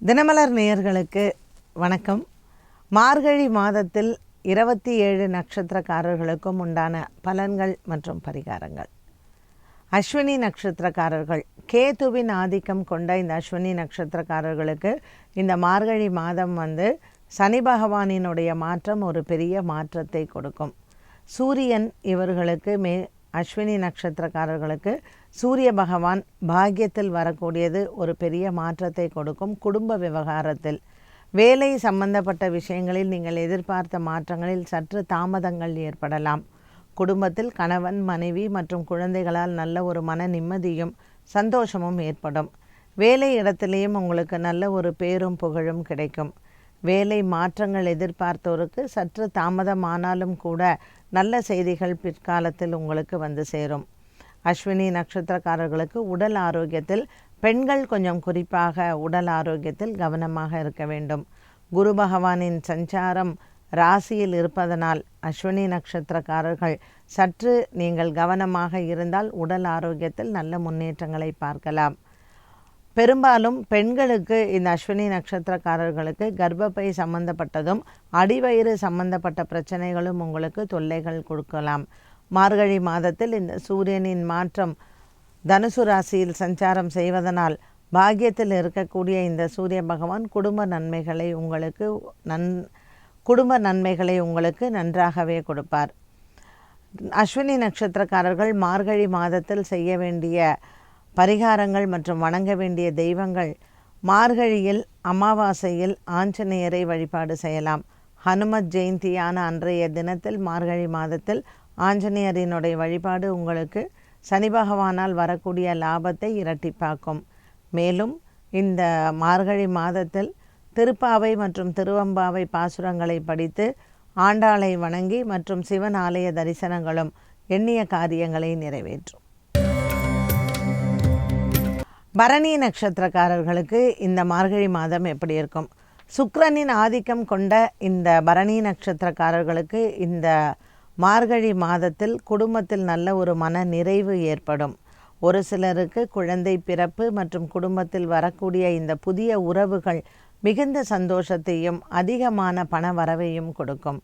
தினமலர் நேயர்களுக்கு வணக்கம். மார்கழி மாதத்தில் 27 நட்சத்திரக்காரர்களுக்கும் உண்டான பலன்கள் மற்றும் பரிகாரங்கள். அஸ்வினி நட்சத்திரக்காரர்கள், கேதுவின் ஆதிக்கம் கொண்ட இந்த அஸ்வினி நட்சத்திரக்காரர்களுக்கு இந்த மார்கழி மாதம் சனி பகவானினுடைய மாற்றம் ஒரு பெரிய மாற்றத்தை கொடுக்கும். சூரியன் இவர்களுக்கு அஸ்வினி நட்சத்திரக்காரர்களுக்கு சூரிய பகவான் பாக்கியத்தில் வரக்கூடியது ஒரு பெரிய மாற்றத்தை கொடுக்கும். குடும்ப விவகாரத்தில், வேலை சம்பந்தப்பட்ட விஷயங்களில் நீங்கள் எதிர்பார்த்த மாற்றங்களில் சற்று தாமதங்கள் ஏற்படலாம். குடும்பத்தில் கணவன், மனைவி மற்றும் குழந்தைகளால் நல்ல ஒரு மன நிம்மதியும் சந்தோஷமும் ஏற்படும். வேலை இடத்திலேயும் உங்களுக்கு நல்ல ஒரு பேரும் புகழும் கிடைக்கும். வேலை மாற்றங்கள் எதிர்பார்த்தோருக்கு சற்று தாமதமானாலும் கூட நல்ல செய்திகள் பிற்காலத்தில் உங்களுக்கு சேரும். அஸ்வினி நட்சத்திரக்காரர்களுக்கு உடல் ஆரோக்கியத்தில், பெண்கள் கொஞ்சம் குறிப்பாக உடல் ஆரோக்கியத்தில் கவனமாக இருக்க வேண்டும். குரு பகவானின் சஞ்சாரம் ராசியில் இருப்பதனால் அஸ்வினி நட்சத்திரக்காரர்கள் சற்று நீங்கள் கவனமாக இருந்தால் உடல் ஆரோக்கியத்தில் நல்ல முன்னேற்றங்களை பார்க்கலாம். பெரும்பாலும் பெண்களுக்கு இந்த அஸ்வினி நட்சத்திரக்காரர்களுக்கு கர்ப்பப்பை சம்பந்தப்பட்டதும் அடிவயிறு சம்பந்தப்பட்ட பிரச்சனைகளும் உங்களுக்கு தொல்லைகள் கொடுக்கலாம். மார்கழி மாதத்தில் இந்த சூரியனின் மாற்றம் தனுசு ராசியில் சஞ்சாரம் செய்வதனால் பாக்கியத்தில் இருக்கக்கூடிய இந்த சூரிய பகவான் குடும்ப நன்மைகளை உங்களுக்கு நன்றாகவே கொடுப்பார். அஸ்வினி நட்சத்திரக்காரர்கள் மார்கழி மாதத்தில் செய்ய வேண்டிய பரிகாரங்கள் மற்றும் வணங்க வேண்டிய தெய்வங்கள்: மார்கழியில் அமாவாசையில் ஆஞ்சநேயரை வழிபாடு செய்யலாம். ஹனுமத் ஜெயந்தியான அன்றைய தினத்தில் மார்கழி மாதத்தில் ஆஞ்சநேயரினுடைய வழிபாடு உங்களுக்கு சனி பகவானால் வரக்கூடிய லாபத்தை இரட்டிப்பாக்கும். மேலும் இந்த மார்கழி மாதத்தில் திருப்பாவை மற்றும் திருவம்பாவை பாசுரங்களை படித்து ஆண்டாளை வணங்கி மற்றும் சிவன் ஆலய தரிசனங்களும் எண்ணிய காரியங்களை நிறைவேற்றும். பரணி நட்சத்திரக்காரர்களுக்கு இந்த மார்கழி மாதம் எப்படி இருக்கும்? சுக்கிரனின் ஆதிக்கம் கொண்ட இந்த பரணி நட்சத்திரக்காரர்களுக்கு இந்த மார்கழி மாதத்தில் குடும்பத்தில் நல்ல ஒரு மன நிறைவு ஏற்படும். ஒரு சிலருக்கு குழந்தை பிறப்பு மற்றும் குடும்பத்தில் வரக்கூடிய இந்த புதிய உறவுகள் மிகுந்த சந்தோஷத்தையும் அதிகமான பண வரவையும் கொடுக்கும்.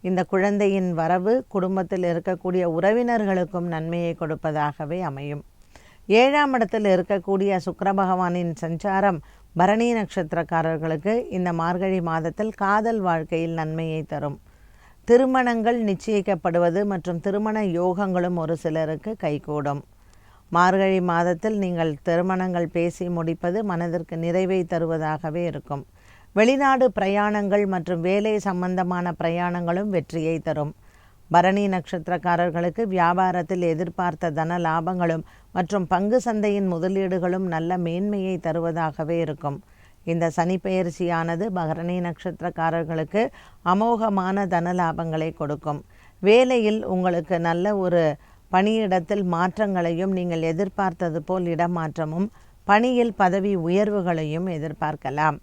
இந்த குழந்தையின் வரவு குடும்பத்தில் இருக்கக்கூடிய உறவினர்களுக்கும் நன்மையை கொடுப்பதாகவே அமையும். 7ஆம் இடத்தில் இருக்கக்கூடிய சுக்கிர பகவானின் சஞ்சாரம் பரணி நட்சத்திரக்காரர்களுக்கு இந்த மார்கழி மாதத்தில் காதல் வாழ்க்கையில் நன்மையை தரும். திருமணங்கள் நிச்சயிக்கப்படுவது மற்றும் திருமண யோகங்களும் ஒரு சிலருக்கு கைகூடும். மார்கழி மாதத்தில் நீங்கள் திருமணங்கள் பேசி முடிப்பது மனதிற்கு நிறைவை தருவதாகவே இருக்கும். வெளிநாடு பிரயாணங்கள் மற்றும் வேலை சம்பந்தமான பிரயாணங்களும் வெற்றியை தரும். பரணி நட்சத்திரக்காரர்களுக்கு வியாபாரத்தில் எதிர்பார்த்த தன லாபங்களும் மற்றும் பங்கு சந்தையின் முதலீடுகளும் நல்ல மேன்மையை தருவதாகவே இருக்கும். இந்த சனி பெயர்ச்சியானது பரணி நட்சத்திரக்காரர்களுக்கு அமோகமான தன லாபங்களை கொடுக்கும். வேலையில் உங்களுக்கு நல்ல ஒரு பணியிடத்தில் மாற்றங்களையும் நீங்கள் எதிர்பார்த்தது போல் இடமாற்றமும் பணியில் பதவி உயர்வுகளையும் எதிர்பார்க்கலாம்.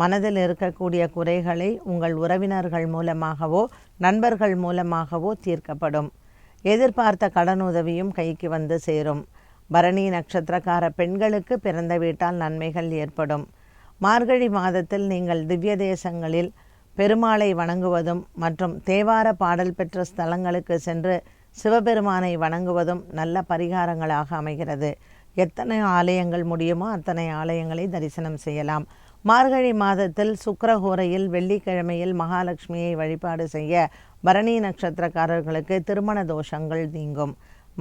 மனதில் இருக்கக்கூடிய குறைகளை உங்கள் உறவினர்கள் மூலமாகவோ நண்பர்கள் மூலமாகவோ தீர்க்கப்படும். எதிர்பார்த்த கடனுதவியும் கைக்கு சேரும். பரணி நட்சத்திரக்கார பெண்களுக்கு பிறந்த வீட்டால் நன்மைகள் ஏற்படும். மார்கழி மாதத்தில் நீங்கள் திவ்ய தேசங்களில் பெருமாளை வணங்குவதும் மற்றும் தேவார பாடல் பெற்ற ஸ்தலங்களுக்கு சென்று சிவபெருமானை வணங்குவதும் நல்ல பரிகாரங்களாக அமைகிறது. எத்தனை ஆலயங்கள் முடியுமோ அத்தனை ஆலயங்களை தரிசனம் செய்யலாம். மார்கழி மாதத்தில் சுக்கிரஹோரையில் வெள்ளிக்கிழமையில் மகாலட்சுமியை வழிபாடு செய்ய பரணி நட்சத்திரக்காரர்களுக்கு திருமண தோஷங்கள் நீங்கும்.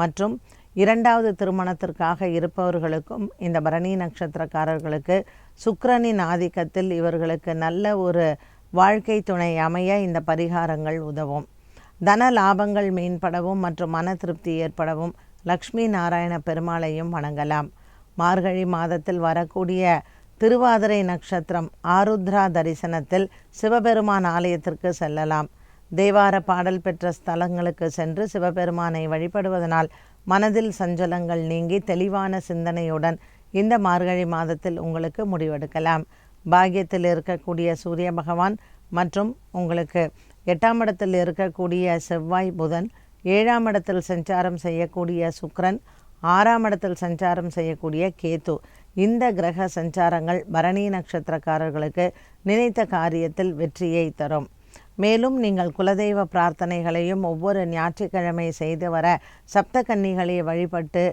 மற்றும் 2வது திருமணத்திற்காக இருப்பவர்களுக்கும் இந்த பரணி நட்சத்திரக்காரர்களுக்கு சுக்கிரனின் ஆதிக்கத்தில் இவர்களுக்கு நல்ல ஒரு வாழ்க்கை துணை அமைய இந்த பரிகாரங்கள் உதவும். தன லாபங்கள் மேம்படவும் மற்றும் மன திருப்தி ஏற்படவும் லக்ஷ்மி நாராயண பெருமாளையும் வணங்கலாம். மார்கழி மாதத்தில் வரக்கூடிய திருவாதிரை நட்சத்திரம் ஆருத்ரா தரிசனத்தில் சிவபெருமான் ஆலயத்திற்கு செல்லலாம். தேவார பாடல் பெற்ற ஸ்தலங்களுக்கு சென்று சிவபெருமானை வழிபடுவதனால் மனதில் சஞ்சலங்கள் நீங்கி தெளிவான சிந்தனையுடன் இந்த மார்கழி மாதத்தில் உங்களுக்கு முடிவெடுக்கலாம். பாக்கியத்தில் இருக்கக்கூடிய சூரிய பகவான் மற்றும் உங்களுக்கு 8ஆம் இடத்தில் இருக்கக்கூடிய செவ்வாய், புதன், 7ஆம் இடத்தில் சஞ்சாரம் செய்யக்கூடிய சுக்கிரன், 6ஆம் இடத்தில் சஞ்சாரம் செய்யக்கூடிய கேது, இந்த கிரக சஞ்சாரங்கள் பரணி நட்சத்திரக்காரர்களுக்கு நினைத்த காரியத்தில் வெற்றியை தரும். மேலும் நீங்கள் குலதெய்வ பிரார்த்தனைகளையும் ஒவ்வொரு ஞாயிற்றுக்கிழமை செய்து வர சப்த கன்னிகளை வழிபட்டு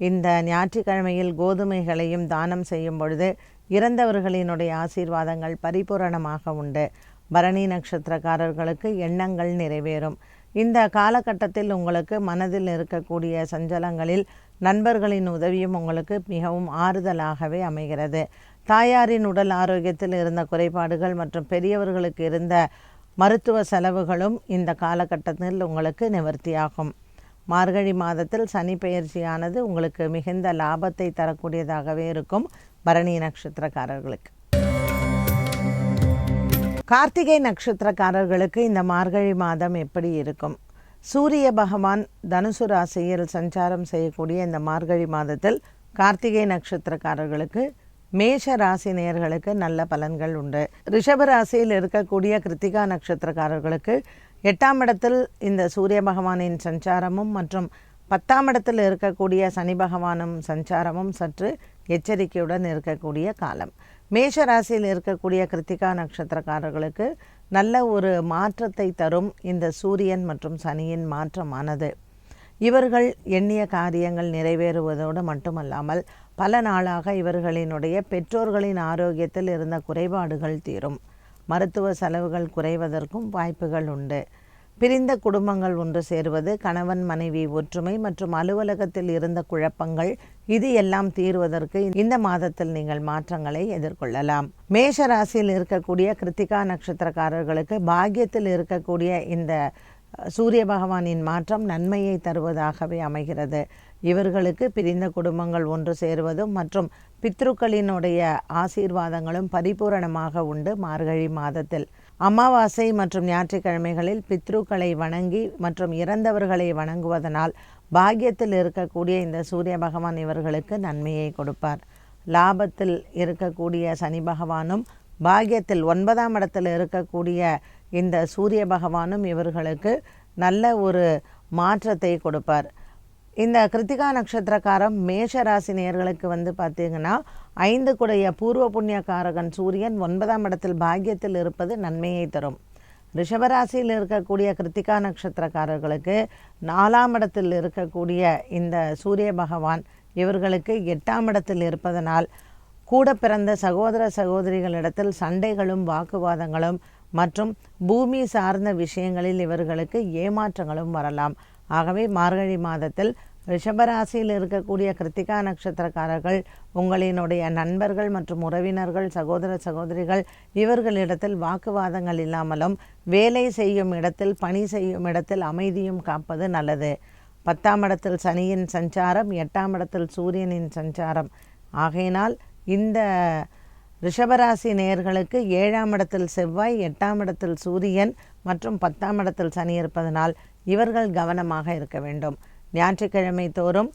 இந்த ஞாயிற்றுக்கிழமையில் கோதுமைகளையும் தானம் செய்யும் பொழுது இறந்தவர்களினுடைய ஆசீர்வாதங்கள் பரிபூரணமாக உண்டு. பரணி நட்சத்திரக்காரர்களுக்கு எண்ணங்கள் நிறைவேறும். இந்த காலகட்டத்தில் உங்களுக்கு மனதில் இருக்கக்கூடிய சஞ்சலங்களில் நண்பர்களின் உதவியும் உங்களுக்கு மிகவும் ஆறுதலாகவே அமைகிறது. தாயாரின் உடல் ஆரோக்கியத்தில் இருந்த குறைபாடுகள் மற்றும் பெரியவர்களுக்கு இருந்த மருத்துவ செலவுகளும் இந்த காலகட்டத்தில் உங்களுக்கு நிவர்த்தியாகும். மார்கழி மாதத்தில் சனி பெயர்ச்சியானது உங்களுக்கு மிகுந்த லாபத்தை தரக்கூடியதாகவே இருக்கும். பரணி நட்சத்திரக்காரர்களுக்கு கார்த்திகை நட்சத்திரக்காரர்களுக்கு இந்த மார்கழி மாதம் எப்படி இருக்கும்? சூரிய பகவான் தனுசு ராசியில் சஞ்சாரம் செய்யக்கூடிய இந்த மார்கழி மாதத்தில் கார்த்திகை நட்சத்திரக்காரர்களுக்கு மேஷ ராசி நேயர்களுக்கு நல்ல பலன்கள் உண்டு. ரிஷப ராசியில் இருக்கக்கூடிய கிருத்திகா நட்சத்திரக்காரர்களுக்கு 8ஆம் இடத்தில் இந்த சூரிய பகவானின் சஞ்சாரமும் மற்றும் 10ஆம் இடத்தில் இருக்கக்கூடிய சனி பகவானும் சஞ்சாரமும் சற்று எச்சரிக்கையுடன் இருக்கக்கூடிய காலம். மேஷ ராசியில் இருக்கக்கூடிய கிருத்திகா நட்சத்திரக்காரர்களுக்கு நல்ல ஒரு மாற்றத்தை தரும் இந்த சூரியன் மற்றும் சனியின் மாற்றமானது. இவர்கள் எண்ணிய காரியங்கள் நிறைவேறுவதோடு மட்டுமல்லாமல் பல நாளாக இவர்களினுடைய பெற்றோர்களின் ஆரோக்கியத்தில் இருந்த குறைபாடுகள் தீரும். மருத்துவ செலவுகள் குறைவதற்கும் வாய்ப்புகள் உண்டு. பிரிந்த குடும்பங்கள் ஒன்று சேருவது, கணவன் மனைவி ஒற்றுமை மற்றும் அலுவலகத்தில் இருந்த குழப்பங்கள் இது எல்லாம் தீர்வதற்கு இந்த மாதத்தில் நீங்கள் மாற்றங்களை எதிர்கொள்ளலாம். மேஷ ராசியில் இருக்கக்கூடிய கிருத்திகா நட்சத்திரக்காரர்களுக்கு பாக்கியத்தில் இருக்கக்கூடிய இந்த சூரிய பகவானின் மாற்றம் நன்மையை தருவதாகவே அமைகிறது. இவர்களுக்கு பிரிந்த குடும்பங்கள் ஒன்று சேருவதும் மற்றும் பித்ருக்களினுடைய ஆசீர்வாதங்களும் பரிபூரணமாக உண்டு. மார்கழி மாதத்தில் அமாவாசை மற்றும் ஞாயிற்றுக்கிழமைகளில் பித்ருக்களை வணங்கி மற்றும் இறந்தவர்களை வணங்குவதனால் பாக்கியத்தில் இருக்கக்கூடிய இந்த சூரிய பகவான் இவர்களுக்கு நன்மையை கொடுப்பார். லாபத்தில் இருக்கக்கூடிய சனி பகவானும் பாக்கியத்தில் 9ஆம் இடத்தில் இருக்கக்கூடிய இந்த சூரிய பகவானும் இவர்களுக்கு நல்ல ஒரு மாற்றத்தை கொடுப்பார். இந்த கிருத்திகா நட்சத்திரக்காரம் மேஷ ராசி நேயர்களுக்கு பார்த்திங்கன்னா 5 குடைய பூர்வ புண்ணியக்காரகன் சூரியன் 9ஆம் இடத்தில் பாக்கியத்தில் இருப்பது நன்மையை தரும். ரிஷபராசியில் இருக்கக்கூடிய கிருத்திகா நட்சத்திரக்காரர்களுக்கு 4ஆம் இடத்தில் இருக்கக்கூடிய இந்த சூரிய பகவான் இவர்களுக்கு 8ஆம் இடத்தில் இருப்பதனால் கூட பிறந்த சகோதர சகோதரிகளிடத்தில் சண்டைகளும் வாக்குவாதங்களும் மற்றும் பூமி சார்ந்த விஷயங்களில் இவர்களுக்கு ஏமாற்றங்களும் வரலாம். ஆகவே மார்கழி மாதத்தில் ரிஷபராசியில் இருக்கக்கூடிய கிருத்திகா நட்சத்திரக்காரர்கள் உங்களினுடைய நண்பர்கள் மற்றும் உறவினர்கள் சகோதர சகோதரிகள் இவர்களிடத்தில் வாக்குவாதங்கள் இல்லாமலும் வேலை செய்யும் இடத்தில் பணி செய்யும் இடத்தில் அமைதியும் காப்பது நல்லது. 10ஆம் இடத்தில் சனியின் சஞ்சாரம், 8ஆம் இடத்தில் சூரியனின் சஞ்சாரம் ஆகையினால் இந்த ரிஷபராசி நேயர்களுக்கு 7ஆம் இடத்தில் செவ்வாய், 8ஆம் இடத்தில் சூரியன் மற்றும் 10ஆம் இடத்தில் சனி இருப்பதனால் இவர்கள் கவனமாக இருக்க வேண்டும். ஞாயிற்றுக்கிழமை தோறும்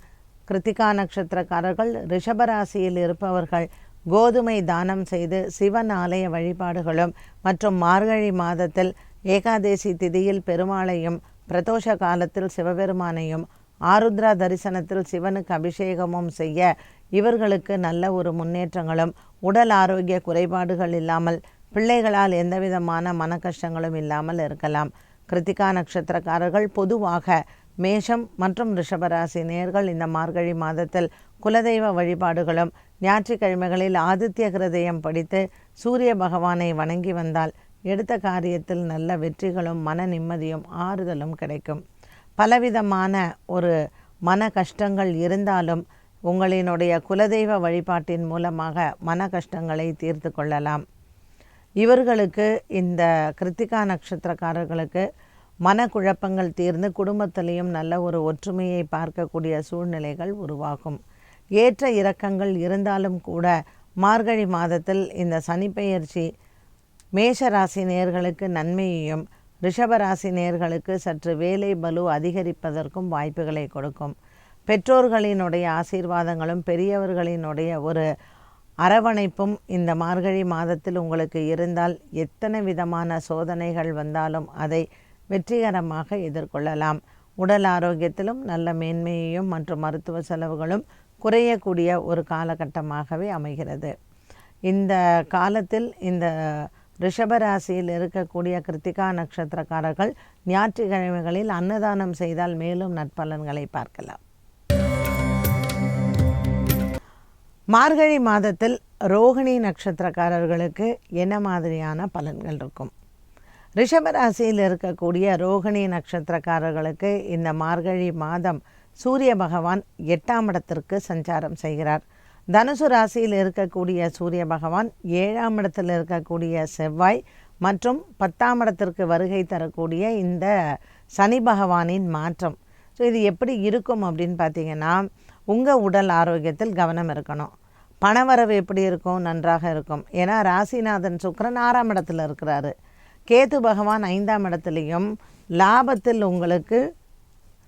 கிருத்திகா நட்சத்திரக்காரர்கள் ரிஷபராசியில் இருப்பவர்கள் கோதுமை தானம் செய்து சிவன் ஆலய வழிபாடுகளும் மற்றும் மார்கழி மாதத்தில் ஏகாதேசி திதியில் பெருமாளையும் பிரதோஷ காலத்தில் சிவபெருமானையும் ஆருத்ரா தரிசனத்தில் சிவனுக்கு அபிஷேகமும் செய்ய இவர்களுக்கு நல்ல ஒரு முன்னேற்றங்களும் உடல் ஆரோக்கிய குறைபாடுகள் இல்லாமல் பிள்ளைகளால் எந்தவிதமான மன கஷ்டங்களும் இல்லாமல் இருக்கலாம். கிருத்திகா நட்சத்திரக்காரர்கள் பொதுவாக மேஷம் மற்றும் ரிஷபராசி நேயர்கள் இந்த மார்கழி மாதத்தில் குலதெய்வ வழிபாடுகளும் ஞாயிற்றுக்கிழமைகளில் ஆதித்ய கிருதயம் படித்து சூரிய பகவானை வணங்கி வந்தால் எடுத்த காரியத்தில் நல்ல வெற்றிகளும் மன நிம்மதியும் ஆறுதலும் கிடைக்கும். பலவிதமான ஒரு மன கஷ்டங்கள் இருந்தாலும் உங்களினுடைய குலதெய்வ வழிபாட்டின் மூலமாக மன கஷ்டங்களை தீர்த்து கொள்ளலாம். இவர்களுக்கு இந்த கிருத்திகா நட்சத்திரக்காரர்களுக்கு மனக்குழப்பங்கள் தீர்ந்து குடும்பத்திலையும் நல்ல ஒரு ஒற்றுமையை பார்க்கக்கூடிய சூழ்நிலைகள் உருவாகும். ஏற்ற இறக்கங்கள் இருந்தாலும் கூட மார்கழி மாதத்தில் இந்த சனிப்பெயர்ச்சி மேஷராசி நேயர்களுக்கு நன்மையையும் ரிஷபராசி நேயர்களுக்கு சற்று வேலை பலு அதிகரிப்பதற்கும் வாய்ப்புகளை கொடுக்கும். பெற்றோர்களினுடைய ஆசீர்வாதங்களும் பெரியவர்களினுடைய ஒரு அரவணைப்பும் இந்த மார்கழி மாதத்தில் உங்களுக்கு இருந்தால் எத்தனை விதமான சோதனைகள் வந்தாலும் அதை வெற்றிகரமாக எதிர்கொள்ளலாம். உடல் ஆரோக்கியத்திலும் நல்ல மேன்மையையும் மற்றும் மருத்துவ செலவுகளும் குறையக்கூடிய ஒரு காலகட்டமாகவே அமைகிறது. இந்த காலத்தில் இந்த ரிஷபராசியில் இருக்கக்கூடிய கிருத்திகா நட்சத்திரக்காரர்கள் ஞாயிற்றுக்கிழமைகளில் அன்னதானம் செய்தால் மேலும் நற்பலன்களை பார்க்கலாம். மார்கழி மாதத்தில் ரோகிணி நட்சத்திரக்காரர்களுக்கு என்ன மாதிரியான பலன்கள் இருக்கும்? ரிஷபராசியில் இருக்கக்கூடிய ரோகிணி நட்சத்திரக்காரர்களுக்கு இந்த மார்கழி மாதம் சூரிய பகவான் 8ஆம் இடத்திற்கு சஞ்சாரம் செய்கிறார். தனுசு ராசியில் இருக்கக்கூடிய சூரிய பகவான் 7ஆம் இடத்தில் இருக்கக்கூடிய செவ்வாய் மற்றும் 10ஆம் இடத்திற்கு வருகை தரக்கூடிய இந்த சனி பகவானின் மாற்றம். ஸோ இது எப்படி இருக்கும் அப்படின்னு பார்த்தீங்கன்னா, உங்கள் உடல் ஆரோக்கியத்தில் கவனம் இருக்கணும். பணவரவு எப்படி இருக்கும்? நன்றாக இருக்கும். ஏன்னா ராசிநாதன் சுக்கிரன் 6ஆம் இடத்துல இருக்கிறாரு. கேது பகவான் 5ஆம் இடத்துலையும், லாபத்தில் உங்களுக்கு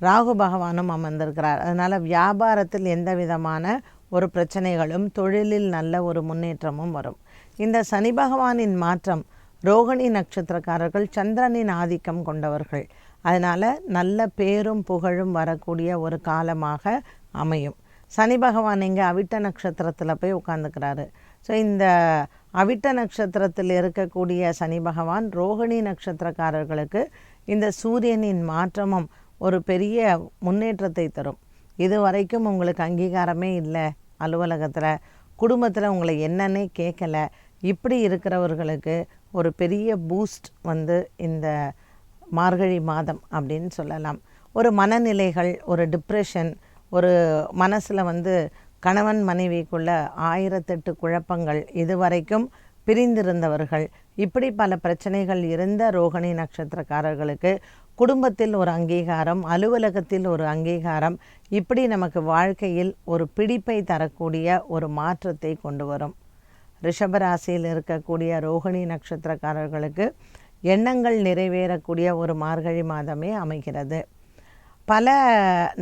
ராகு பகவானும் அமர்ந்திருக்கிறார். அதனால் வியாபாரத்தில் எந்த விதமான ஒரு பிரச்சனைகளும், தொழிலில் நல்ல ஒரு முன்னேற்றமும் வரும். இந்த சனி பகவானின் மாற்றம், ரோகிணி நட்சத்திரக்காரர்கள் சந்திரனின் ஆதிக்கம் கொண்டவர்கள். அதனால் நல்ல பேரும் புகழும் வரக்கூடிய ஒரு காலமாக அமையும். சனி பகவான் இங்கே அவிட்ட நட்சத்திரத்தில் போய் உட்காந்துக்கிறாரு. ஸோ இந்த அவிட்ட நட்சத்திரத்தில் இருக்கக்கூடிய சனி பகவான் ரோகிணி நட்சத்திரக்காரர்களுக்கு இந்த சூரியனின் மாற்றமும் ஒரு பெரிய முன்னேற்றத்தை தரும். இது வரைக்கும் உங்களுக்கு அங்கீகாரமே இல்லை, அலுவலகத்தில், குடும்பத்தில் உங்களை என்னன்னே கேட்கல, இப்படி இருக்கிறவர்களுக்கு ஒரு பெரிய பூஸ்ட் இந்த மார்கழி மாதம் அப்படின்னு சொல்லலாம். ஒரு மனநிலைகள், ஒரு டிப்ரெஷன், ஒரு மனசில் கணவன் மனைவிக்குள்ள 1008 குழப்பங்கள், இதுவரைக்கும் பிரிந்திருந்தவர்கள், இப்படி பல பிரச்சனைகள் இருந்த ரோகிணி நட்சத்திரக்காரர்களுக்கு குடும்பத்தில் ஒரு அங்கீகாரம், அலுவலகத்தில் ஒரு அங்கீகாரம், இப்படி நமக்கு வாழ்க்கையில் ஒரு பிடிப்பை தரக்கூடிய ஒரு மாற்றத்தை கொண்டு வரும். ரிஷபராசியில் இருக்கக்கூடிய ரோகிணி நட்சத்திரக்காரர்களுக்கு எண்ணங்கள் நிறைவேறக்கூடிய ஒரு மார்கழி மாதமே அமைகிறது. பல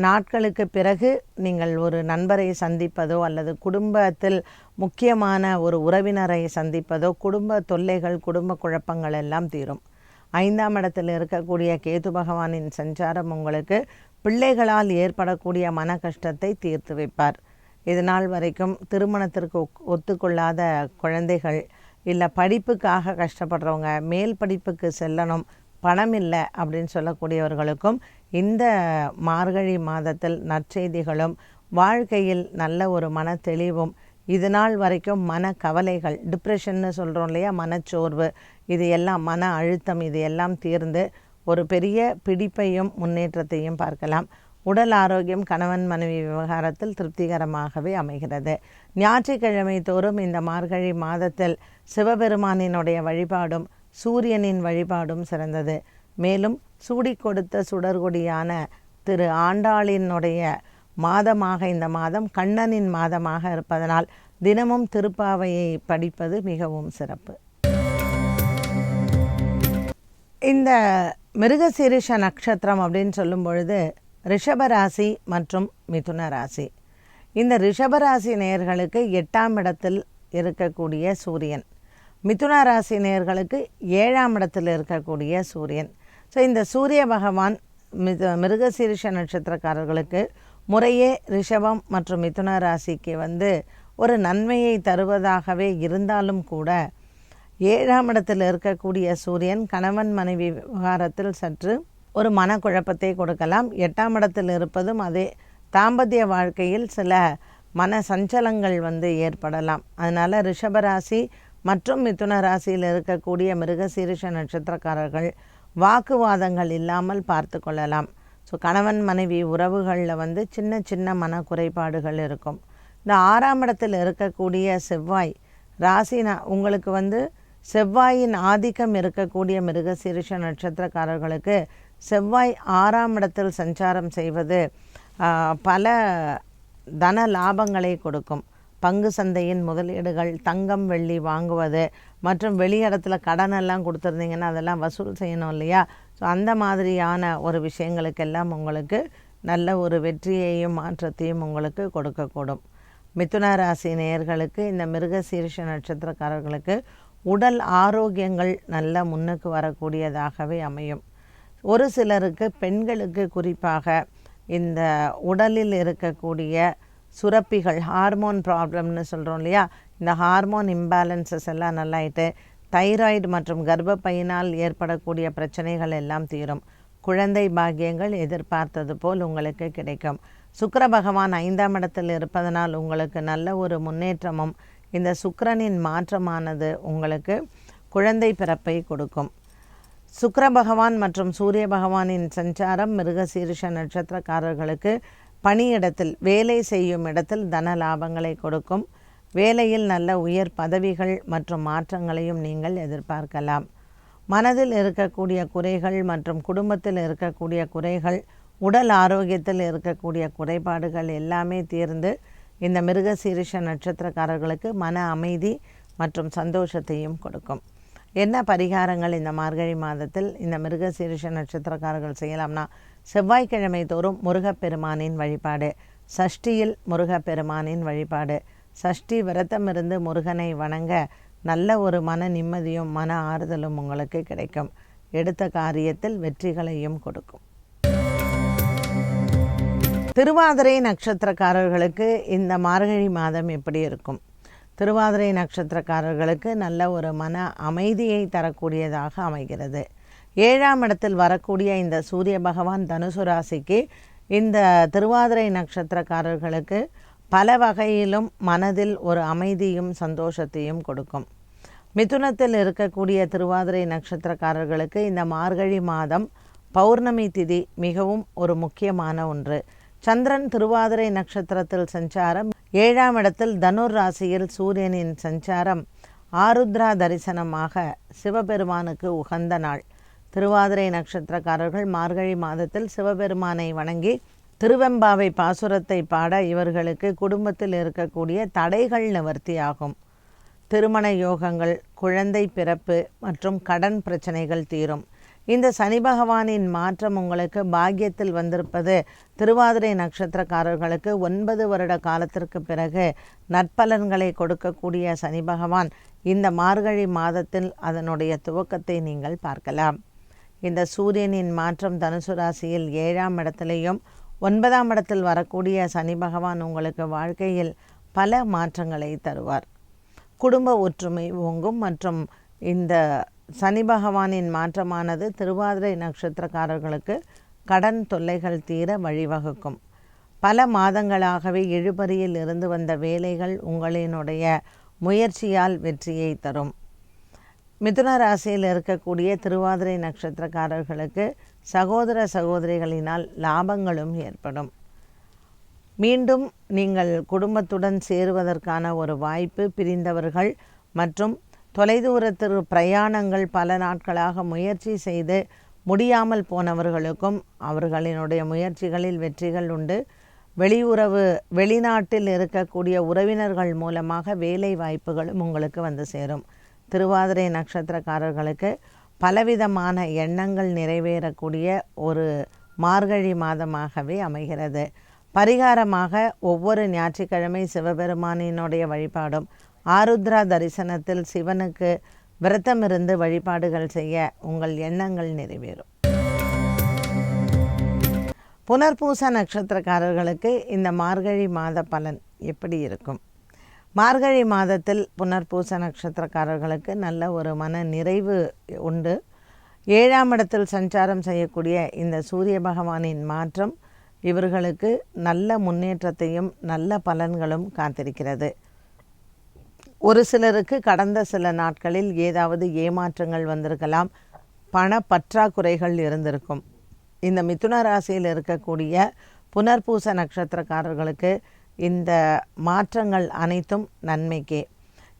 நாட்களுக்கு பிறகு நீங்கள் ஒரு நண்பரை சந்திப்பதோ அல்லது குடும்பத்தில் முக்கியமான ஒரு உறவினரை சந்திப்பதோ, குடும்ப தொல்லைகள், குடும்ப குழப்பங்கள் எல்லாம் தீரும். 5ஆம் இடத்தில் இருக்கக்கூடிய கேது பகவானின் சஞ்சாரம் உங்களுக்கு பிள்ளைகளால் ஏற்படக்கூடிய மன கஷ்டத்தை தீர்த்து வைப்பார். இது நாள் வரைக்கும் திருமணத்திற்கு ஒத்துக்கொள்ளாத குழந்தைகள், இல்லை படிப்புக்காக கஷ்டப்படுறவங்க, மேல் படிப்புக்கு செல்லணும், பணம் இல்லை அப்படின்னு சொல்லக்கூடியவர்களுக்கும் இந்த மார்கழி மாதத்தில் நற்செய்திகளும், வாழ்க்கையில் நல்ல ஒரு மன தெளிவும், இது நாள் வரைக்கும் மன கவலைகள், டிப்ரெஷன்னு சொல்கிறோம் இல்லையா, மனச்சோர்வு, இது எல்லாம், மன அழுத்தம், இது எல்லாம் தீர்ந்து ஒரு பெரிய பிடிப்பையும் முன்னேற்றத்தையும் பார்க்கலாம். உடல் ஆரோக்கியம், கணவன் மனைவி விவகாரத்தில் திருப்திகரமாகவே அமைகிறது. ஞாயிற்றுக்கிழமை தோறும் இந்த மார்கழி மாதத்தில் சிவபெருமானினுடைய வழிபாடும் சூரியனின் வழிபாடும் சிறந்தது. மேலும் சூடி கொடுத்த சுடர்கொடியான திரு ஆண்டாளினுடைய மாதமாக இந்த மாதம் கண்ணனின் மாதமாக இருப்பதனால் தினமும் திருப்பாவையை படிப்பது மிகவும் சிறப்பு. இந்த மிருகசீரிஷ நட்சத்திரம் அப்படின்னு சொல்லும் பொழுது ரிஷபராசி மற்றும் மிதுன ராசி. இந்த ரிஷபராசி நேயர்களுக்கு 8ஆம் இடத்தில் இருக்கக்கூடிய சூரியன், மிதுன ராசி நேயர்களுக்கு 7ஆம் இடத்தில் இருக்கக்கூடிய சூரியன். ஸோ இந்த சூரிய பகவான் மிருகசீரிஷ நட்சத்திரக்காரர்களுக்கு முறையே ரிஷபம் மற்றும் மிதுன ராசிக்கு ஒரு நன்மையை தருவதாகவே இருந்தாலும் கூட 7ஆம் இடத்தில் இருக்கக்கூடிய சூரியன் கணவன் மனைவி விவகாரத்தில் சற்று ஒரு மனக்குழப்பத்தை கொடுக்கலாம். 8ஆம் இடத்தில் இருப்பதும் அதே தாம்பத்திய வாழ்க்கையில் சில மன சஞ்சலங்கள் ஏற்படலாம். அதனால் ரிஷபராசி மற்றும் மிதுன ராசியில் இருக்கக்கூடிய மிருகசீரிஷ நட்சத்திரக்காரர்கள் வாக்குவாதங்கள் இல்லாமல் பார்த்து கொள்ளலாம். ஸோ கணவன் மனைவி உறவுகளில் சின்ன சின்ன மன குறைபாடுகள் இருக்கும். இந்த 6ஆம் இடத்தில் இருக்கக்கூடிய செவ்வாய் உங்களுக்கு செவ்வாயின் ஆதிக்கம் இருக்கக்கூடிய மிருகசீரிஷ நட்சத்திரக்காரர்களுக்கு செவ்வாய் 6ஆம் இடத்தில் சஞ்சாரம் செய்வது பல தன லாபங்களை கொடுக்கும். பங்கு சந்தையின் முதலீடுகள், தங்கம் வெள்ளி வாங்குவது மற்றும் வெளியிடத்தில் கடனெல்லாம் கொடுத்துருந்தீங்கன்னா அதெல்லாம் வசூல் செய்யணும் இல்லையா? ஸோ அந்த மாதிரியான ஒரு விஷயங்களுக்கெல்லாம் உங்களுக்கு நல்ல ஒரு வெற்றியையும் மாற்றத்தையும் உங்களுக்கு கொடுக்கக்கூடும். மிதுன ராசி நேயர்களுக்கு இந்த மிருகசீரிஷ நட்சத்திரக்காரர்களுக்கு உடல் ஆரோக்கியங்கள் நல்ல முன்னுக்கு வரக்கூடியதாகவே அமையும். ஒரு சிலருக்கு, பெண்களுக்கு குறிப்பாக, இந்த உடலில் இருக்கக்கூடிய சுரப்பிகள் ஹார்மோன் ப்ராப்ளம்னு சொல்கிறோம் இல்லையா, இந்த ஹார்மோன் இம்பேலன்சஸ் எல்லாம் நல்லாயிட்டு தைராய்டு மற்றும் கர்ப்பப்பையினால் ஏற்படக்கூடிய பிரச்சனைகள் எல்லாம் தீரும். குழந்தை பாக்கியங்கள் எதிர்பார்த்தது போல் உங்களுக்கு கிடைக்கும். சுக்கிர பகவான் 5ஆம் இடத்தில் இருப்பதனால் உங்களுக்கு நல்ல ஒரு முன்னேற்றமும் இந்த சுக்கிரனின் மாற்றமானது உங்களுக்கு குழந்தை பிறப்பை கொடுக்கும். சுக்கிர பகவான் மற்றும் சூரிய பகவானின் சஞ்சாரம் மிருகசீரிஷ நட்சத்திரக்காரர்களுக்கு பணியிடத்தில் வேலை செய்யும் இடத்தில் தன லாபங்களை கொடுக்கும். வேலையில் நல்ல உயர் பதவிகள் மற்றும் மாற்றங்களையும் நீங்கள் எதிர்பார்க்கலாம். மனதில் இருக்கக்கூடிய குறைகள் மற்றும் குடும்பத்தில் இருக்கக்கூடிய குறைகள், உடல் ஆரோக்கியத்தில் இருக்கக்கூடிய குறைபாடுகள் எல்லாமே தீர்ந்து இந்த மிருகசீரிஷ நட்சத்திரக்காரர்களுக்கு மன அமைதி மற்றும் சந்தோஷத்தையும் கொடுக்கும். என்ன பரிகாரங்கள் இந்த மார்கழி மாதத்தில் இந்த மிருகசீரிஷ நட்சத்திரக்காரர்கள் செய்யலாம்னா, செவ்வாய்க்கிழமை தோறும் முருகப்பெருமானின் வழிபாடு, சஷ்டியில் முருகப்பெருமானின் வழிபாடு, சஷ்டி விரதமிருந்து முருகனை வணங்க நல்ல ஒரு மன நிம்மதியும் மன ஆறுதலும் உங்களுக்கு கிடைக்கும். எடுத்த காரியத்தில் வெற்றிகளையும் கொடுக்கும். திருவாதிரை நட்சத்திரக்காரர்களுக்கு இந்த மார்கழி மாதம் எப்படி இருக்கும்? திருவாதிரை நட்சத்திரக்காரர்களுக்கு நல்ல ஒரு மன அமைதியை தரக்கூடியதாக அமைகிறது. 7ஆம் இடத்தில் வரக்கூடிய இந்த சூரிய பகவான் தனுசு ராசிக்கு இந்த திருவாதிரை நட்சத்திரக்காரர்களுக்கு பல வகையிலும் மனதில் ஒரு அமைதியும் சந்தோஷத்தையும் கொடுக்கும். மிதுனத்தில் இருக்கக்கூடிய திருவாதிரை நட்சத்திரக்காரர்களுக்கு இந்த மார்கழி மாதம் பௌர்ணமி திதி மிகவும் ஒரு முக்கியமான ஒன்று. சந்திரன் திருவாதிரை நட்சத்திரத்தில் சஞ்சாரம், 7ஆம் இடத்தில் தனுர் ராசியில் சூரியனின் சஞ்சாரம் ஆருத்ரா தரிசனமாக சிவபெருமானுக்கு உகந்த நாள். திருவாதிரை நட்சத்திரக்காரர்கள் மார்கழி மாதத்தில் சிவபெருமானை வணங்கி திருவெம்பாவை பாசுரத்தை பாட இவர்களுக்கு குடும்பத்தில் இருக்கக்கூடிய தடைகள் நிவர்த்தியாகும். திருமண யோகங்கள், குழந்தை பிறப்பு மற்றும் கடன் பிரச்சனைகள் தீரும். இந்த சனி பகவானின் மாற்றம் உங்களுக்கு பாக்கியத்தில் வந்திருப்பது திருவாதிரை நட்சத்திரக்காரர்களுக்கு 9 வருட காலத்திற்கு பிறகு நற்பலன்களை கொடுக்கக்கூடிய சனி பகவான் இந்த மார்கழி மாதத்தில் அதனுடைய துவக்கத்தை நீங்கள் பார்க்கலாம். இந்த சூரியனின் மாற்றம் தனுசு ராசியில் 7ஆம் இடத்திலேயும் 9ஆம் இடத்தில் வரக்கூடிய சனி பகவான் உங்களுக்கு வாழ்க்கையில் பல மாற்றங்களை தருவார். குடும்ப ஒற்றுமை ஓங்கும் மற்றும் இந்த சனி பகவானின் மாற்றமானது திருவாதிரை நட்சத்திரக்காரர்களுக்கு கடன் தொல்லைகள் தீர வழிவகுக்கும். பல மாதங்களாகவே இழுபறியில் இருந்து வந்த வேலைகள் உங்களினுடைய முயற்சியால் வெற்றியை தரும். மிதுன ராசியில் இருக்கக்கூடிய திருவாதிரை நட்சத்திரக்காரர்களுக்கு சகோதர சகோதரிகளினால் லாபங்களும் ஏற்படும். மீண்டும் நீங்கள் குடும்பத்துடன் சேருவதற்கான ஒரு வாய்ப்பு, பிரிந்தவர்கள் மற்றும் தொலைதூரத்திற்கு பிரயாணங்கள் பல நாட்களாக முயற்சி செய்து முடியாமல் போனவர்களுக்கும் அவர்களினுடைய முயற்சிகளில் வெற்றிகள் உண்டு. வெளிநாட்டில் இருக்கக்கூடிய உறவினர்கள் மூலமாக வேலை வாய்ப்புகளும் உங்களுக்கு வந்து சேரும். திருவாதிரை நட்சத்திரக்காரர்களுக்கு பலவிதமான எண்ணங்கள் நிறைவேறக்கூடிய ஒரு மார்கழி மாதமாகவே அமைகிறது. பரிகாரமாக ஒவ்வொரு ஞாயிற்றுக்கிழமை சிவபெருமானினுடைய வழிபாடும், ஆருத்ரா தரிசனத்தில் சிவனுக்கு விரதமிருந்து வழிபாடுகள் செய்ய உங்கள் எண்ணங்கள் நிறைவேறும். புனர்பூச நட்சத்திரக்காரர்களுக்கு இந்த மார்கழி மாத பலன் எப்படி இருக்கும்? மார்கழி மாதத்தில் புனர்பூச நட்சத்திரக்காரர்களுக்கு நல்ல ஒரு மன நிறைவு உண்டு. 7ஆம் இடத்தில் சஞ்சாரம் செய்யக்கூடிய இந்த சூரிய பகவானின் மாற்றம் இவர்களுக்கு நல்ல முன்னேற்றத்தையும் நல்ல பலன்களும் காத்திருக்கிறது. ஒரு சிலருக்கு கடந்த சில நாட்களில் ஏதாவது ஏமாற்றங்கள் வந்திருக்கலாம், பண பற்றாக்குறைகள் இருந்திருக்கும். இந்த மிதுன ராசியில் இருக்கக்கூடிய புனர்பூச நட்சத்திரக்காரர்களுக்கு இந்த மாற்றங்கள் அனைத்தும் நன்மைக்கே.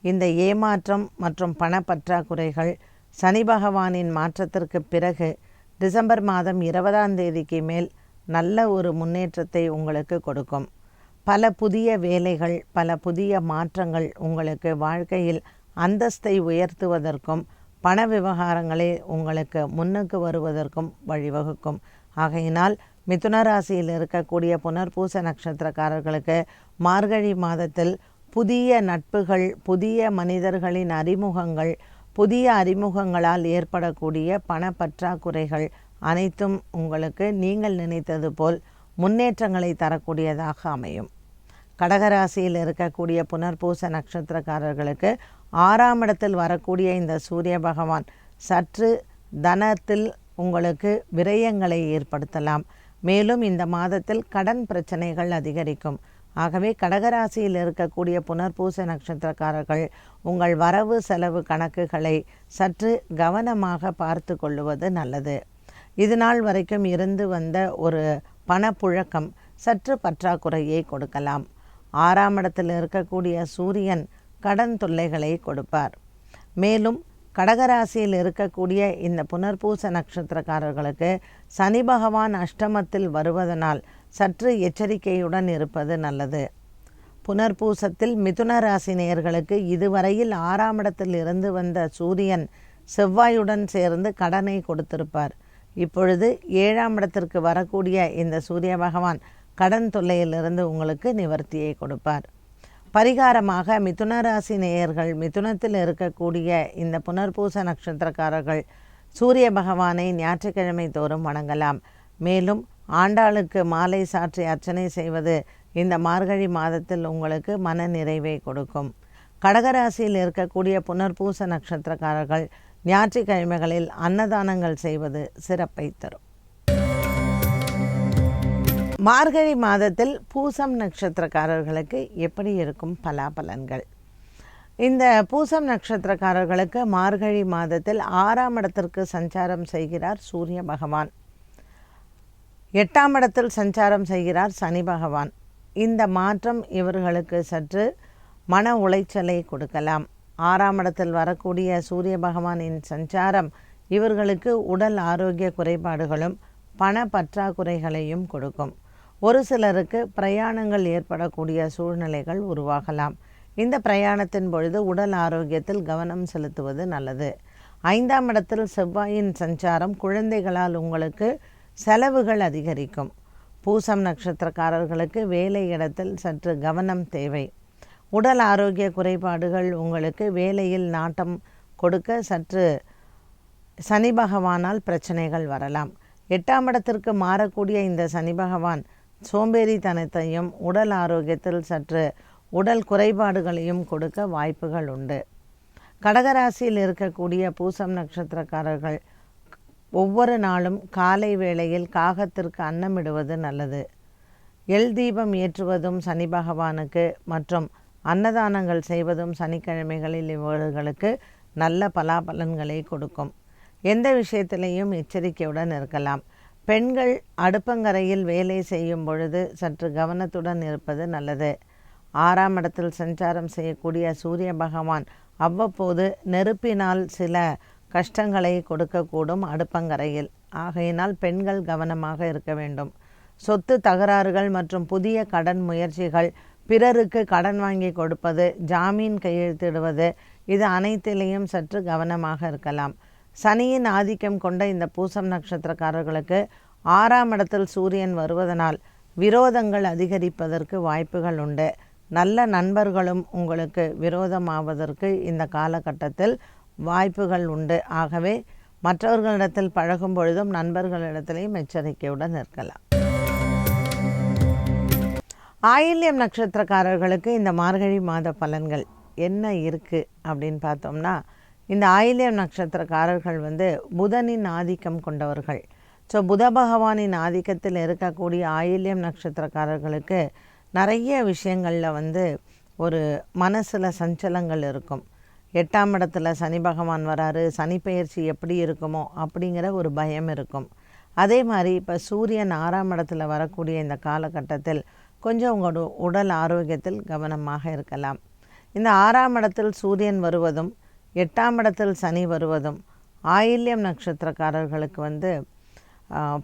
இந்த ஏமாற்றம் மற்றும் பண பற்றாக்குறைகள் சனி பகவானின் மாற்றத்திற்கு பிறகு டிசம்பர் மாதம் 20ஆம் தேதிக்கு மேல் நல்ல ஒரு முன்னேற்றத்தை உங்களுக்கு கொடுக்கும். பல புதிய வேலைகள், பல புதிய மாற்றங்கள் உங்களுக்கு வாழ்க்கையில் அந்தஸ்தை உயர்த்துவதற்கும் பண விவகாரங்களே உங்களுக்கு முன்னுக்கு வருவதற்கும் வழிவகுக்கும். ஆகையினால் மிதுன ராசியில் இருக்கக்கூடிய புனர்பூச நட்சத்திரக்காரர்களுக்கு மார்கழி மாதத்தில் புதிய நட்புகள், புதிய மனிதர்களின் அறிமுகங்கள், புதிய அறிமுகங்களால் ஏற்படக்கூடிய பண பற்றாக்குறைகள் அனைத்தும் உங்களுக்கு நீங்கள் நினைத்தது போல் முன்னேற்றங்களை தரக்கூடியதாக அமையும். கடகராசியில் இருக்கக்கூடிய புனர்பூச நட்சத்திரக்காரர்களுக்கு 6ஆம் இடத்தில் வரக்கூடிய இந்த சூரிய பகவான் சற்று தனத்தில் உங்களுக்கு விரயங்களை ஏற்படுத்தலாம். மேலும் இந்த மாதத்தில் கடன் பிரச்சனைகள் அதிகரிக்கும். ஆகவே கடகராசியில் இருக்கக்கூடிய புனர்பூச நட்சத்திரக்காரர்கள் உங்கள் வரவு செலவு கணக்குகளை சற்று கவனமாக பார்த்து கொள்ளுவது நல்லது. இது நாள் வரைக்கும் இருந்து வந்த ஒரு பணப்புழக்கம் சற்று பற்றாக்குறையை கொடுக்கலாம். 6ஆம் இடத்தில் இருக்கக்கூடிய சூரியன் கடன் தொல்லைகளை கொடுப்பார். மேலும் கடகராசியில் இருக்கக்கூடிய இந்த புனர்பூச நட்சத்திரக்காரர்களுக்கு சனி பகவான் அஷ்டமத்தில் வருவதனால் சற்று எச்சரிக்கையுடன் இருப்பது நல்லது. புனர்பூசத்தில் மிதுன ராசி நேயர்களுக்கு இதுவரையில் 6ஆம் இடத்தில் இருந்து வந்த சூரியன் செவ்வாயுடன் சேர்ந்து கடனை கொடுத்திருப்பார். இப்பொழுது 7ஆம் இடத்திற்கு வரக்கூடிய இந்த சூரிய பகவான் கடன் தொல்லையிலிருந்து உங்களுக்கு நிவர்த்தியை கொடுப்பார். பரிகாரமாக மிதுன ராசி நேயர்கள் மிதுனத்தில் இருக்கக்கூடிய இந்த புனர்பூச நட்சத்திரக்காரர்கள் சூரிய பகவானை ஞாயிற்றுக்கிழமை தோறும் வணங்கலாம். மேலும் ஆண்டாளுக்கு மாலை சாற்றி அர்ச்சனை செய்வது இந்த மார்கழி மாதத்தில் உங்களுக்கு மன நிறைவை கொடுக்கும். கடகராசியில் இருக்கக்கூடிய புனர்பூச நட்சத்திரக்காரர்கள் ஞாயிற்றுக்கிழமைகளில் அன்னதானங்கள் செய்வது சிறப்பை தரும். மார்கழி மாதத்தில் பூசம் நட்சத்திரக்காரர்களுக்கு எப்படி இருக்கும் பலாபலன்கள்? இந்த பூசம் நட்சத்திரக்காரர்களுக்கு மார்கழி மாதத்தில் 6ஆம் இடத்திற்கு சஞ்சாரம் செய்கிறார் சூரிய பகவான். 8ஆம் இடத்தில் சஞ்சாரம் செய்கிறார் சனி பகவான். இந்த மாற்றம் இவர்களுக்கு சற்று மன உளைச்சலை கொடுக்கலாம். 6ஆம் இடத்தில் வரக்கூடிய சூரிய பகவானின் சஞ்சாரம் இவர்களுக்கு உடல் ஆரோக்கிய குறைபாடுகளும் பண பற்றாக்குறைகளையும் கொடுக்கும். ஒரு சிலருக்கு பிரயாணங்கள் ஏற்படக்கூடிய சூழ்நிலைகள் உருவாகலாம். இந்த பிரயாணத்தின் பொழுது உடல் ஆரோக்கியத்தில் கவனம் செலுத்துவது நல்லது. 5ஆம் இடத்தில் செவ்வாயின் சஞ்சாரம் குழந்தைகளால் உங்களுக்கு செலவுகள் அதிகரிக்கும். பூசம் நட்சத்திரக்காரர்களுக்கு வேலை இடத்தில் சற்று கவனம் தேவை. உடல் ஆரோக்கிய குறைபாடுகள் உங்களுக்கு வேலையில் நாட்டம் கொடுக்க சற்று சனி பகவானால் பிரச்சனைகள் வரலாம். 8ஆம் இடத்திற்கு மாறக்கூடிய இந்த சனி பகவான் சோம்பேறித்தனத்தையும் உடல் ஆரோக்கியத்தில் சற்று உடல் குறைபாடுகளையும் கொடுக்க வாய்ப்புகள் உண்டு. கடகராசியில் இருக்கக்கூடிய பூசம் நட்சத்திரக்காரர்கள் ஒவ்வொரு நாளும் காலை வேளையில் காகத்திற்கு அன்னமிடுவது நல்லது. எல் தீபம் ஏற்றுவதும் சனி பகவானுக்கு மற்றும் அன்னதானங்கள் செய்வதும் சனிக்கிழமைகளில் இவர்களுக்கு நல்ல பலாபலன்களை கொடுக்கும். எந்த விஷயத்திலையும் எச்சரிக்கையுடன் இருக்கலாம். பெண்கள் அடுப்பங்கரையில் வேலை செய்யும் பொழுது சற்று கவனத்துடன் இருப்பது நல்லது. 6ஆம் இடத்தில் சஞ்சாரம் செய்யக்கூடிய சூரிய பகவான் அவ்வப்போது நெருப்பினால் சில கஷ்டங்களை கொடுக்கக்கூடும் அடுப்பங்கரையில். ஆகையினால் பெண்கள் கவனமாக இருக்க வேண்டும். சொத்து தகராறுகள் மற்றும் புதிய கடன் முயற்சிகள், பிறருக்கு கடன் வாங்கி கொடுப்பது, ஜாமீன் கையெழுத்திடுவது, இது அனைத்திலையும் சற்று கவனமாக இருக்கலாம். சனியின் ஆதிக்கம் கொண்ட இந்த பூசம் நட்சத்திரக்காரர்களுக்கு 6ஆம் இடத்தில் சூரியன் வருவதனால் விரோதங்கள் அதிகரிப்பதற்கு வாய்ப்புகள் உண்டு. நல்ல நண்பர்களும் உங்களுக்கு விரோதமாவதற்கு இந்த காலகட்டத்தில் வாய்ப்புகள் உண்டு. ஆகவே மற்றவர்களிடத்தில் பழகும் பொழுதும் நண்பர்களிடத்திலையும் எச்சரிக்கையுடன் இருக்கலாம். ஆயில்யம் நட்சத்திரக்காரர்களுக்கு இந்த மார்கழி மாத பலன்கள் என்ன இருக்குது அப்படின்னு பார்த்தோம்னா, இந்த ஆயில்யம் நட்சத்திரக்காரர்கள் புதனின் ஆதிக்கம் கொண்டவர்கள். ஸோ புத பகவானின் ஆதிக்கத்தில் இருக்கக்கூடிய ஆயில்யம் நட்சத்திரக்காரர்களுக்கு நிறைய விஷயங்களில் ஒரு மனசில் சஞ்சலங்கள் இருக்கும். 8ஆம் இடத்துல சனி பகவான் வராரு, சனி பெயர்ச்சி எப்படி இருக்குமோ அப்படிங்கிற ஒரு பயம் இருக்கும். அதே மாதிரி இப்போ சூரியன் 6ஆம் இடத்துல வரக்கூடிய இந்த காலகட்டத்தில் கொஞ்சம் உங்களோட உடல் ஆரோக்கியத்தில் கவனமாக இருக்கலாம். இந்த 6ஆம் இடத்தில் சூரியன் வருவதும் 8ஆம் இடத்தில் சனி வருவதும் ஆயில்யம் நட்சத்திரக்காரர்களுக்கு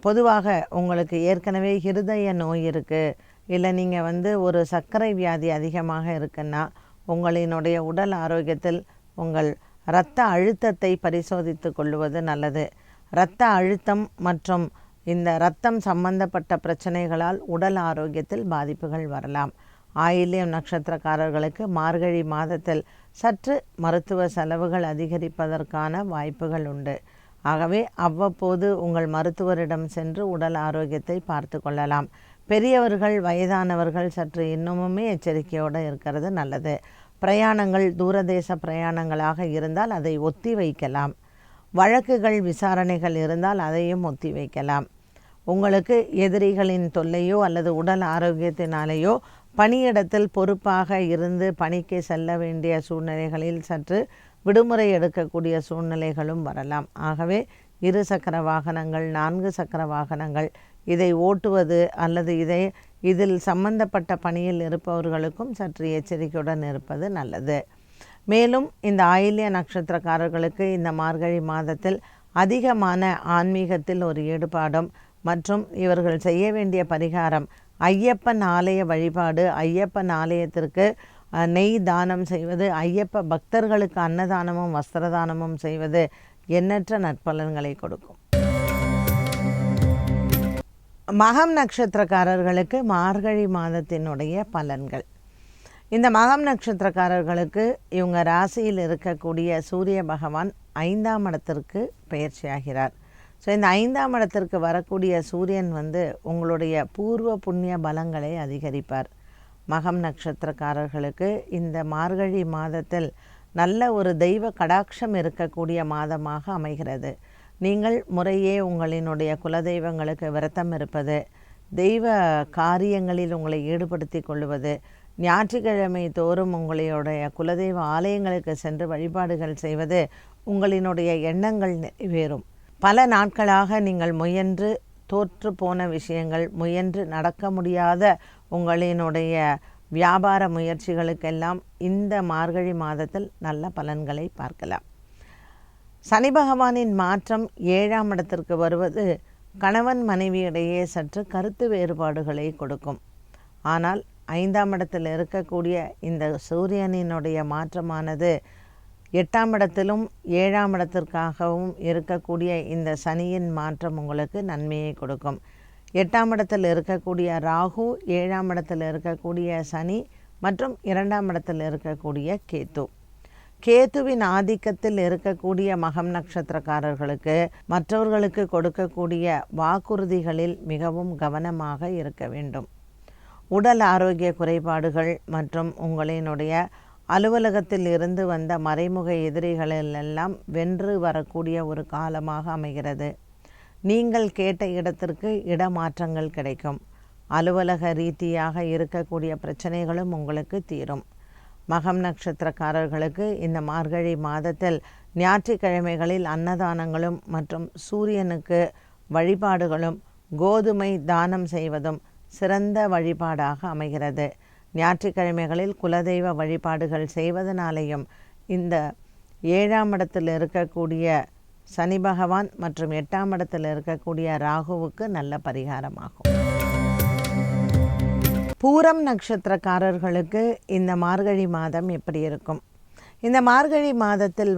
பொதுவாக உங்களுக்கு ஏற்கனவே இருதய நோய் இருக்குது, இல்லை நீங்கள் ஒரு சர்க்கரை வியாதி அதிகமாக இருக்குன்னா உங்களினுடைய உடல் ஆரோக்கியத்தில் உங்கள் இரத்த அழுத்தத்தை பரிசோதித்து கொள்வது நல்லது. இரத்த அழுத்தம் மற்றும் இந்த இரத்தம் சம்பந்தப்பட்ட பிரச்சனைகளால் உடல் ஆரோக்கியத்தில் பாதிப்புகள் வரலாம். ஆயில்யம் நட்சத்திரக்காரர்களுக்கு மார்கழி மாதத்தில் சற்று மருத்துவ செலவுகள் அதிகரிப்பதற்கான வாய்ப்புகள் உண்டு. ஆகவே அவ்வப்போது உங்கள் மருத்துவரிடம் சென்று உடல் ஆரோக்கியத்தை பார்த்து கொள்ளலாம். பெரியவர்கள் வயதானவர்கள் சற்று இன்னமுமே எச்சரிக்கையோடு இருக்கிறது நல்லது. பிரயாணங்கள் தூரதேச பிரயாணங்களாக இருந்தால் அதை ஒத்தி வைக்கலாம். வழக்குகள் விசாரணைகள் இருந்தால் அதையும் ஒத்தி வைக்கலாம். உங்களுக்கு எதிரிகளின் தொல்லையோ அல்லது உடல் ஆரோக்கியத்தினாலேயோ பணியிடத்தில் பொறுப்பாக இருந்து பணிக்கு செல்ல வேண்டிய சூழ்நிலைகளில் சற்று விடுமுறை எடுக்கக்கூடிய சூழ்நிலைகளும் வரலாம். ஆகவே 2 சக்கர வாகனங்கள் 4 சக்கர வாகனங்கள் இதை ஓட்டுவது அல்லது இதில் சம்பந்தப்பட்ட பணியில் இருப்பவர்களுக்கும் சற்று எச்சரிக்கையுடன் இருப்பது நல்லது. மேலும் இந்த ஆயில்ய நட்சத்திரக்காரர்களுக்கு இந்த மார்கழி மாதத்தில் அதிகமான ஆன்மீகத்தில் ஒரு ஈடுபாடும் மற்றும் இவர்கள் செய்ய வேண்டிய பரிகாரம் ஐயப்பன் ஆலய வழிபாடு, ஐயப்பன் ஆலயத்திற்கு நெய் தானம் செய்வது, ஐயப்ப பக்தர்களுக்கு அன்னதானமும் வஸ்திரதானமும் செய்வது எண்ணற்ற நற்பலன்களை கொடுக்கும். மகம் நட்சத்திரக்காரர்களுக்கு மார்கழி மாதத்தினுடைய பலன்கள். இந்த மகம் நட்சத்திரக்காரர்களுக்கு இவங்க ராசியில் இருக்கக்கூடிய சூரிய பகவான் 5ஆம் இடத்திற்கு பெயர்ச்சியாகிறார். ஸோ இந்த 5ஆம் இடத்திற்கு வரக்கூடிய சூரியன் உங்களுடைய பூர்வ புண்ணிய பலங்களை அதிகரிப்பார். மகம் நட்சத்திரக்காரர்களுக்கு இந்த மார்கழி மாதத்தில் நல்ல ஒரு தெய்வ கடாட்சம் இருக்கக்கூடிய மாதமாக அமைகிறது. நீங்கள் முறையே உங்களினுடைய குலதெய்வங்களுக்கு விரதம் இருப்பது, தெய்வ காரியங்களில் உங்களை ஈடுபடுத்தி கொள்வது, ஞாயிற்றுக்கிழமை தோறும் உங்களுடைய குலதெய்வ ஆலயங்களுக்கு சென்று வழிபாடுகள் செய்வது உங்களினுடைய எண்ணங்கள் நிறைவேறும். பல நாட்களாக நீங்கள் முயன்று தோற்று போன விஷயங்கள், முயன்று நடக்க முடியாத உங்களினுடைய வியாபார முயற்சிகளுக்கெல்லாம் இந்த மார்கழி மாதத்தில் நல்ல பலன்களை பார்க்கலாம். சனி பகவானின் மாற்றம் 7ஆம் இடத்திற்கு வருவது கணவன் மனைவியிடையே சற்று கருத்து வேறுபாடுகளை கொடுக்கும். ஆனால் 5ஆம் இடத்தில் இருக்கக்கூடிய இந்த சூரியனினுடைய மாற்றமானது 8ஆம் இடத்திலும் 7ஆம் இடத்திற்காகவும் இருக்கக்கூடிய இந்த சனியின் மாற்றம் உங்களுக்கு நன்மையை கொடுக்கும். 8ஆம் இடத்தில் இருக்கக்கூடிய ராகு, 7ஆம் இடத்தில் இருக்கக்கூடிய சனி மற்றும் 2ஆம் இடத்தில் இருக்கக்கூடிய கேத்து. கேத்துவின் ஆதிக்கத்தில் இருக்கக்கூடிய மகம் நட்சத்திரக்காரர்களுக்கு மற்றவர்களுக்கு கொடுக்கக்கூடிய வாக்குறுதிகளில் மிகவும் கவனமாக இருக்க வேண்டும். உடல் ஆரோக்கிய குறைபாடுகள் மற்றும் உங்களினுடைய அலுவலகத்தில் இருந்து வந்த மறைமுக எதிரிகளெல்லாம் வென்று வரக்கூடிய ஒரு காலமாக அமைகிறது. நீங்கள் கேட்ட இடத்திற்கு இடமாற்றங்கள் கிடைக்கும். அலுவலக ரீதியாக இருக்கக்கூடிய பிரச்சனைகளும் உங்களுக்கு தீரும். மகம் நட்சத்திரக்காரர்களுக்கு இந்த மார்கழி மாதத்தில் ஞாயிற்றுக்கிழமைகளில் அன்னதானங்களும் மற்றும் சூரியனுக்கு வழிபாடுகளும் கோதுமை தானம் செய்வதும் சிறந்த வழிபாடாக அமைகிறது. ஞாயிற்றுக்கிழமைகளில் குலதெய்வ வழிபாடுகள் செய்வதனாலேயும் இந்த 7ஆம் இடத்தில் இருக்கக்கூடிய சனி பகவான் மற்றும் 8ஆம் இடத்தில் இருக்கக்கூடிய ராகுவுக்கு நல்ல பரிகாரமாகும். பூரம் நட்சத்திரக்காரர்களுக்கு இந்த மார்கழி மாதம் எப்படி இருக்கும்? இந்த மார்கழி மாதத்தில்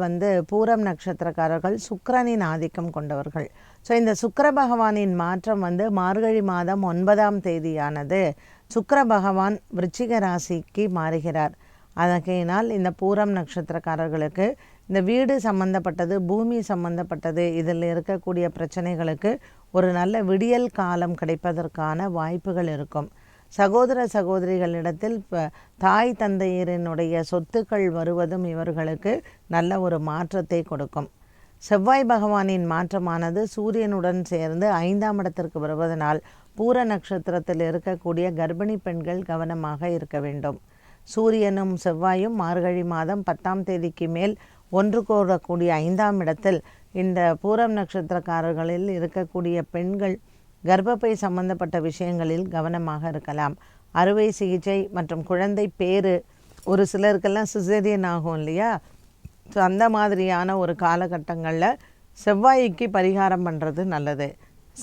பூரம் நட்சத்திரக்காரர்கள் சுக்கிரனின் ஆதிக்கம் கொண்டவர்கள். ஸோ இந்த சுக்கிர பகவானின் மாற்றம் மார்கழி மாதம் 9ஆம் தேதியானது சுக்கிர பகவான் விருச்சிக ராசிக்கு மாறுகிறார். அதனால் இந்த பூரம் நட்சத்திரக்காரர்களுக்கு இந்த வீடு சம்பந்தப்பட்டது, பூமி சம்பந்தப்பட்டது, இதில் இருக்கக்கூடிய பிரச்சனைகளுக்கு ஒரு நல்ல விடியல் காலம் கிடைப்பதற்கான வாய்ப்புகள் இருக்கும். சகோதர சகோதரிகளிடத்தில் தாய் தந்தையரினுடைய சொத்துக்கள் வருவதும் இவர்களுக்கு நல்ல ஒரு மாற்றத்தை கொடுக்கும். செவ்வாய் பகவானின் மாற்றமானது சூரியனுடன் சேர்ந்து 5ஆம் இடத்திற்கு வருவதனால் பூர நட்சத்திரத்தில் இருக்கக்கூடிய கர்ப்பிணி பெண்கள் கவனமாக இருக்க வேண்டும். சூரியனும் செவ்வாயும் மார்கழி மாதம் 10ஆம் தேதிக்கு மேல் ஒன்று கூடக்கூடிய 5ஆம் இடத்தில் இந்த பூரம் நட்சத்திரக்காரர்களில் இருக்கக்கூடிய பெண்கள் கர்ப்பப்பை சம்பந்தப்பட்ட விஷயங்களில் கவனமாக இருக்கலாம். அறுவை சிகிச்சை மற்றும் குழந்தை பேறு, ஒரு சிலருக்கெல்லாம் சிசேரியன் ஆகும் இல்லையா? ஸோ அந்த மாதிரியான ஒரு காலகட்டங்களில் செவ்வாய்க்கு பரிகாரம் பண்ணுறது நல்லது.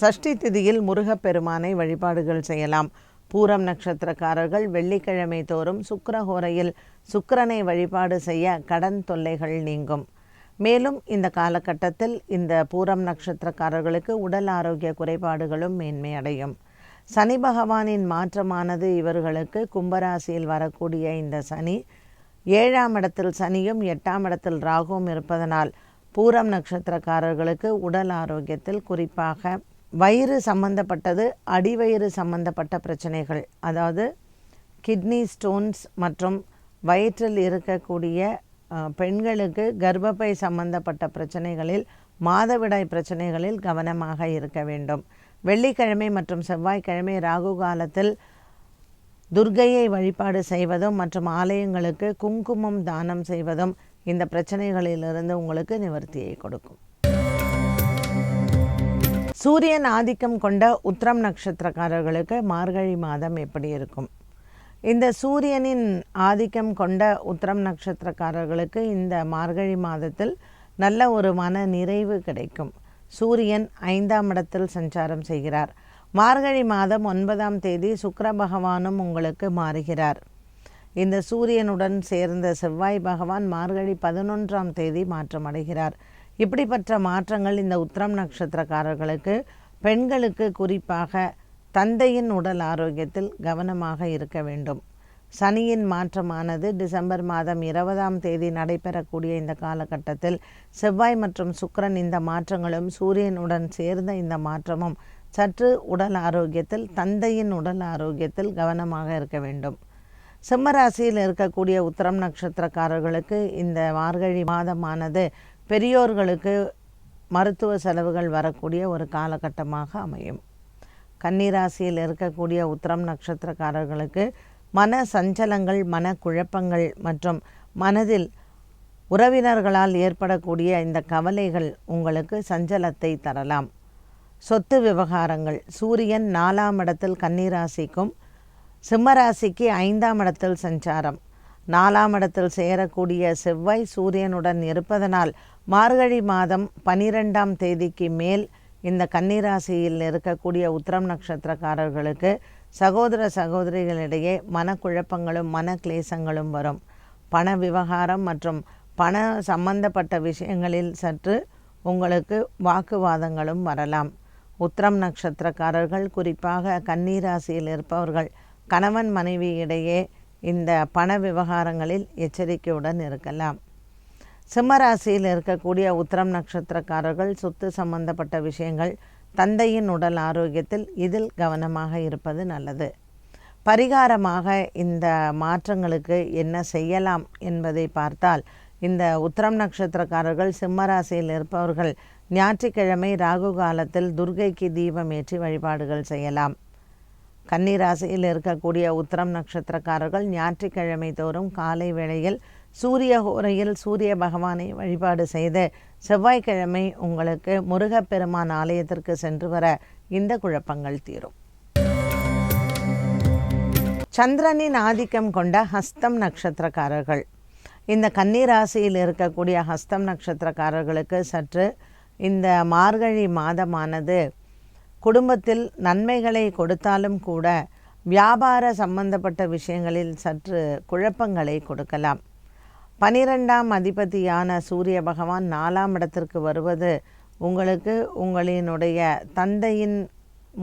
சஷ்டி திதியில் முருகப்பெருமானை வழிபாடுகள் செய்யலாம். பூரம் நட்சத்திரக்காரர்கள் வெள்ளிக்கிழமை தோறும் சுக்கிரஹோரையில் சுக்கிரனை வழிபாடு செய்ய கடன் தொல்லைகள் நீங்கும். மேலும் இந்த காலகட்டத்தில் இந்த பூரம் நட்சத்திரக்காரர்களுக்கு உடல் ஆரோக்கிய குறைபாடுகளும் மேன்மையடையும். சனி பகவானின் மாற்றமானது இவர்களுக்கு கும்பராசியில் வரக்கூடிய இந்த சனி 7ஆம் இடத்தில் சனியும் 8ஆம் இடத்தில் ராகுவும் இருப்பதனால் பூரம் நட்சத்திரக்காரர்களுக்கு உடல் ஆரோக்கியத்தில் குறிப்பாக வயிறு சம்பந்தப்பட்டது, அடிவயிறு சம்பந்தப்பட்ட பிரச்சனைகள், அதாவது கிட்னி ஸ்டோன்ஸ் மற்றும் வயிற்றில் இருக்கக்கூடிய பெண்களுக்கு கர்ப்பப்பை சம்பந்தப்பட்ட பிரச்சனைகளில், மாதவிடாய் பிரச்சனைகளில் கவனமாக இருக்க வேண்டும். வெள்ளிக்கிழமை மற்றும் செவ்வாய்க்கிழமை ராகு காலத்தில் துர்க்கையை வழிபாடு செய்வதும் மற்றும் ஆலயங்களுக்கு குங்குமம் தானம் செய்வதும் இந்த பிரச்சனைகளிலிருந்து உங்களுக்கு நிவர்த்தியை கொடுக்கும். சூரியன் ஆதிக்கம் கொண்ட உத்திரம் நட்சத்திரக்காரர்களுக்கு மார்கழி மாதம் எப்படி இருக்கும்? இந்த சூரியனின் ஆதிக்கம் கொண்ட உத்திரம் நட்சத்திரக்காரர்களுக்கு இந்த மார்கழி மாதத்தில் நல்ல ஒரு மன நிறைவு கிடைக்கும். சூரியன் 5ஆம் இடத்தில் சஞ்சாரம் செய்கிறார். மார்கழி மாதம் 9ஆம் தேதி சுக்கிர பகவானும் உங்களுக்கு மாறுகிறார். இந்த சூரியனுடன் சேர்ந்த செவ்வாய் பகவான் மார்கழி 11ஆம் தேதி மாற்றமடைகிறார். இப்படிப்பட்ட மாற்றங்கள் இந்த உத்திரம் நட்சத்திரக்காரர்களுக்கு, பெண்களுக்கு குறிப்பாக தந்தையின் உடல் ஆரோக்கியத்தில் கவனமாக இருக்க வேண்டும். சனியின் மாற்றமானது டிசம்பர் மாதம் 20ஆம் தேதி நடைபெறக்கூடிய இந்த காலகட்டத்தில் செவ்வாய் மற்றும் சுக்கிரன் இந்த மாற்றங்களும் சூரியனுடன் சேர்ந்த இந்த மாற்றமும் சற்று உடல் ஆரோக்கியத்தில், தந்தையின் உடல் ஆரோக்கியத்தில் கவனமாக இருக்க வேண்டும். சிம்மராசியில் இருக்கக்கூடிய உத்திரம் நட்சத்திரக்காரர்களுக்கு இந்த மார்கழி மாதமானது பெரியோர்களுக்கு மருத்துவ செலவுகள் வரக்கூடிய ஒரு காலகட்டமாக அமையும். கன்னிராசியில் இருக்கக்கூடிய உத்திரம் நட்சத்திரக்காரர்களுக்கு மன சஞ்சலங்கள், மன குழப்பங்கள் மற்றும் மனதில் உறவினர்களால் ஏற்படக்கூடிய இந்த கவலைகள் உங்களுக்கு சஞ்சலத்தை தரலாம். சொத்து விவகாரங்கள், சூரியன் 4ஆம் இடத்தில் கன்னிராசிக்கும் சிம்மராசிக்கு 5ஆம் இடத்தில் சஞ்சாரம், 4ஆம் இடத்தில் சேரக்கூடிய செவ்வாய் சூரியனுடன் இருப்பதனால் மார்கழி மாதம் 12ஆம் தேதிக்கு மேல் இந்த கன்னிராசியில் இருக்கக்கூடிய உத்திரம் நட்சத்திரக்காரர்களுக்கு சகோதர சகோதரிகளிடையே மனக்குழப்பங்களும் மன கிளேசங்களும் வரும். பண விவகாரம் மற்றும் பண சம்பந்தப்பட்ட விஷயங்களில் சற்று உங்களுக்கு வாக்குவாதங்களும் வரலாம். உத்திரம் நட்சத்திரக்காரர்கள், குறிப்பாக கன்னிராசியில் இருப்பவர்கள், கணவன் மனைவி இடையே இந்த பண விவகாரங்களில் எச்சரிக்கையுடன் இருக்கலாம். சிம்மராசியில் இருக்கக்கூடிய உத்திரம் நட்சத்திரக்காரர்கள் சொத்து சம்பந்தப்பட்ட விஷயங்கள், தந்தையின் உடல் ஆரோக்கியத்தில் இதில் கவனமாக இருப்பது நல்லது. பரிகாரமாக இந்த மாற்றங்களுக்கு என்ன செய்யலாம் என்பதை பார்த்தால், இந்த உத்திரம் நட்சத்திரக்காரர்கள் சிம்மராசியில் இருப்பவர்கள் ஞாயிற்றுக்கிழமை ராகு காலத்தில் துர்க்கைக்கு தீபம் ஏற்றி வழிபாடுகள் செய்யலாம். கன்னிராசியில் இருக்கக்கூடிய உத்திரம் நட்சத்திரக்காரர்கள் ஞாயிற்றுக்கிழமை தோறும் காலை வேளையில் சூரிய ஹோரையில் சூரிய பகவானை வழிபாடு செய்து செவ்வாய்க்கிழமை உங்களுக்கு முருகப்பெருமான் ஆலயத்திற்கு சென்று வர இந்த குழப்பங்கள் தீரும். சந்திரனின் ஆதிக்கம் கொண்ட ஹஸ்தம் நட்சத்திரக்காரர்கள், இந்த கன்னிராசியில் இருக்கக்கூடிய ஹஸ்தம் நட்சத்திரக்காரர்களுக்கு சற்று இந்த மார்கழி மாதமானது குடும்பத்தில் நன்மைகளை கொடுத்தாலும் கூட வியாபார சம்பந்தப்பட்ட விஷயங்களில் சற்று குழப்பங்களை கொடுக்கலாம். 12ஆம் அதிபதியான சூரிய பகவான் 4ஆம் இடத்திற்கு வருவது உங்களுக்கு உங்களினுடைய தந்தையின்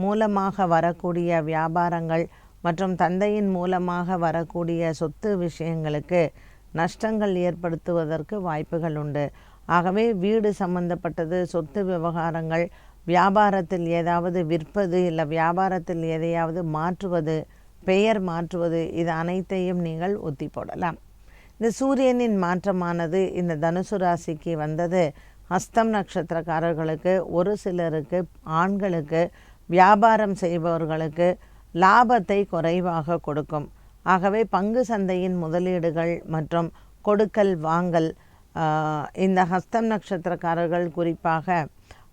மூலமாக வரக்கூடிய வியாபாரங்கள் மற்றும் தந்தையின் மூலமாக வரக்கூடிய சொத்து விஷயங்களுக்கு நஷ்டங்கள் ஏற்படுத்துவதற்கு வாய்ப்புகள் உண்டு. ஆகவே வீடு சம்பந்தப்பட்டது, சொத்து விவகாரங்கள், வியாபாரத்தில் ஏதாவது விற்பது இல்லை வியாபாரத்தில் எதையாவது மாற்றுவது, பெயர் மாற்றுவது, இது அனைத்தையும் நீங்கள் ஒத்தி போடலாம். இந்த சூரியனின் மாற்றமானது இந்த தனுசு ராசிக்கு வந்தது ஹஸ்தம் நட்சத்திரக்காரர்களுக்கு, ஒரு சிலருக்கு, ஆண்களுக்கு, வியாபாரம் செய்பவர்களுக்கு லாபத்தை குறைவாக கொடுக்கும். ஆகவே பங்கு சந்தையின் முதலீடுகள் மற்றும் கொடுக்கல் வாங்கல், இந்த ஹஸ்தம் நட்சத்திரக்காரர்கள் குறிப்பாக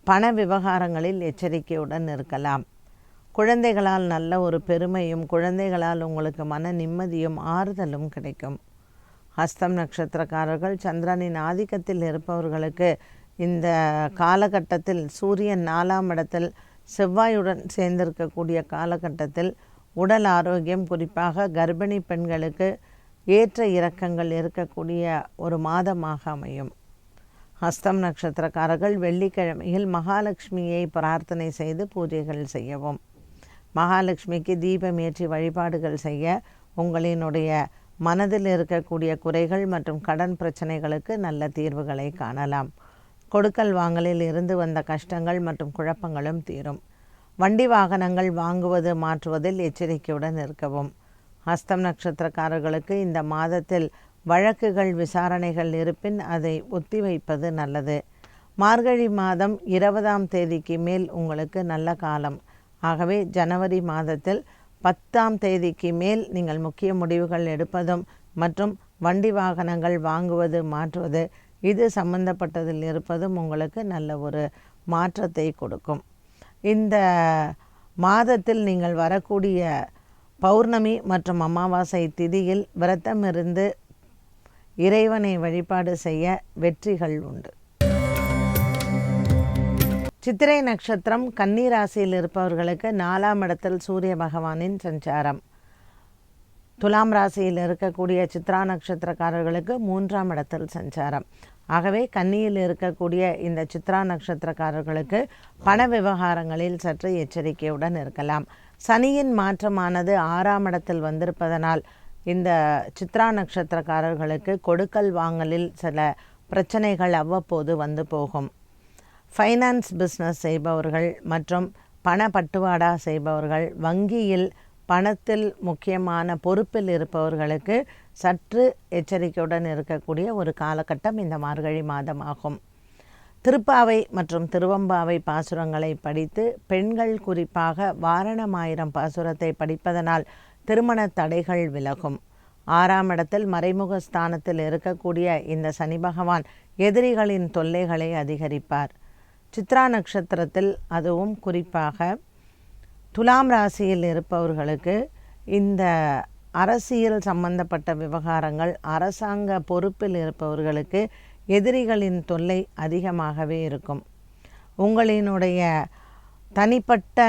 பண விவகாரங்களில் எச்சரிக்கையுடன் இருக்கலாம். குழந்தைகளால் நல்ல ஒரு பெருமையும், குழந்தைகளால் உங்களுக்கு மன நிம்மதியும் ஆறுதலும் கிடைக்கும். ஹஸ்தம் நட்சத்திரக்காரர்கள் சந்திரனின் ஆதிக்கத்தில் இருப்பவர்களுக்கு இந்த காலகட்டத்தில் சூரியன் 4ஆம் இடத்தில் செவ்வாயுடன் சேர்ந்திருக்கக்கூடிய காலகட்டத்தில் உடல் ஆரோக்கியம், குறிப்பாக கர்ப்பிணி பெண்களுக்கு ஏற்ற இறக்கங்கள் இருக்கக்கூடிய ஒரு மாதமாக அமையும். ஹஸ்தம் நட்சத்திரக்காரர்கள் வெள்ளிக்கிழமையில் மகாலட்சுமியை பிரார்த்தனை செய்து பூஜைகள் செய்யவும். மகாலட்சுமிக்கு தீபம் ஏற்றி வழிபாடுகள் செய்ய உங்களினுடைய மனதில் இருக்கக்கூடிய குறைகள் மற்றும் கடன் பிரச்சனைகளுக்கு நல்ல தீர்வுகளை காணலாம். கொடுக்கல் வாங்கலில் இருந்து வந்த கஷ்டங்கள் மற்றும் குழப்பங்களும் தீரும். வண்டி வாகனங்கள் வாங்குவது மாற்றுவதில் எச்சரிக்கையுடன் இருக்கவும். ஹஸ்தம் நட்சத்திரக்காரர்களுக்கு இந்த மாதத்தில் வழக்குகள் விசாரணைகள் இருப்பின் அதை ஒத்திவைப்பது நல்லது. மார்கழி மாதம் 20ஆம் தேதிக்கு மேல் உங்களுக்கு நல்ல காலம். ஆகவே ஜனவரி மாதத்தில் 10ஆம் தேதிக்கு மேல் நீங்கள் முக்கிய முடிவுகள் எடுப்பதும் மற்றும் வண்டி வாகனங்கள் வாங்குவது மாற்றுவது இது சம்பந்தப்பட்டதில் இருப்பதும் உங்களுக்கு நல்ல ஒரு மாற்றத்தை கொடுக்கும். இந்த மாதத்தில் நீங்கள் வரக்கூடிய பௌர்ணமி மற்றும் அமாவாசை திதியில் விரதம் இருந்து இறைவனை வழிபாடு செய்ய வெற்றிகள் உண்டு. சித்திரை நட்சத்திரம் கன்னி ராசியில் இருப்பவர்களுக்கு 4ஆம் இடத்தில் சூரிய பகவானின் சஞ்சாரம். துலாம் ராசியில் இருக்கக்கூடிய சித்ரா நட்சத்திரக்காரர்களுக்கு 3ஆம் இடத்தில் சஞ்சாரம். ஆகவே கன்னியில் இருக்கக்கூடிய இந்த சித்ரா நட்சத்திரக்காரர்களுக்கு பண விவகாரங்களில் சற்று எச்சரிக்கையுடன் இருக்கலாம். சனியின் மாற்றமானது 6ஆம் இடத்தில் வந்திருப்பதனால் இந்த சித்ரா நட்சத்திரக்காரர்களுக்கு கொடுக்கல் வாங்கலில் சில பிரச்சனைகள் அவ்வப்போது வந்து போகும். ஃபைனான்ஸ் பிஸ்னஸ் செய்பவர்கள் மற்றும் பண பட்டுவாடா செய்பவர்கள், வங்கியில் பணத்தில் முக்கியமான பொறுப்பில் இருப்பவர்களுக்கு சற்று எச்சரிக்கையுடன் இருக்கக்கூடிய ஒரு காலகட்டம் இந்த மார்கழி மாதம் ஆகும். திருப்பாவை மற்றும் திருவம்பாவை பாசுரங்களை படித்து பெண்கள் குறிப்பாக வாரணமாயிரம் பாசுரத்தை படிப்பதனால் திருமண தடைகள் விலகும். 6ஆம் இடத்தில் மறைமுக ஸ்தானத்தில் இருக்கக்கூடிய இந்த சனி பகவான் எதிரிகளின் தொல்லைகளை அதிகரிப்பார். சித்ரா நட்சத்திரத்தில் அதுவும் குறிப்பாக துலாம் ராசியில் இருப்பவர்களுக்கு இந்த அரசியல் சம்பந்தப்பட்ட விவகாரங்கள், அரசாங்க பொறுப்பில் இருப்பவர்களுக்கு எதிரிகளின் தொல்லை அதிகமாகவே இருக்கும். உங்களினுடைய தனிப்பட்ட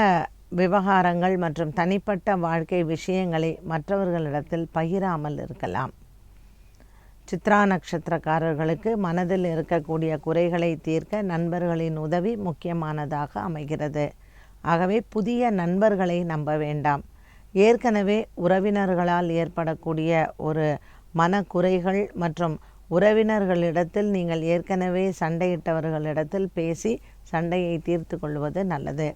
விவகாரங்கள் மற்றும் தனிப்பட்ட வாழ்க்கை விஷயங்களை மற்றவர்களிடத்தில் பகிராமல் இருக்கலாம். சித்ரா நட்சத்திரக்காரர்களுக்கு மனதில் இருக்கக்கூடிய குறைகளை தீர்க்க நண்பர்களின் உதவி முக்கியமானதாக அமைகிறது. ஆகவே புதிய நண்பர்களை நம்ப வேண்டாம். ஏற்கனவே உறவினர்களால் ஏற்படக்கூடிய ஒரு மனக்குறைகள் மற்றும் உறவினர்களிடத்தில் நீங்கள் ஏற்கனவே சண்டையிட்டவர்களிடத்தில் பேசி சண்டையை தீர்த்து கொள்வது நல்லது.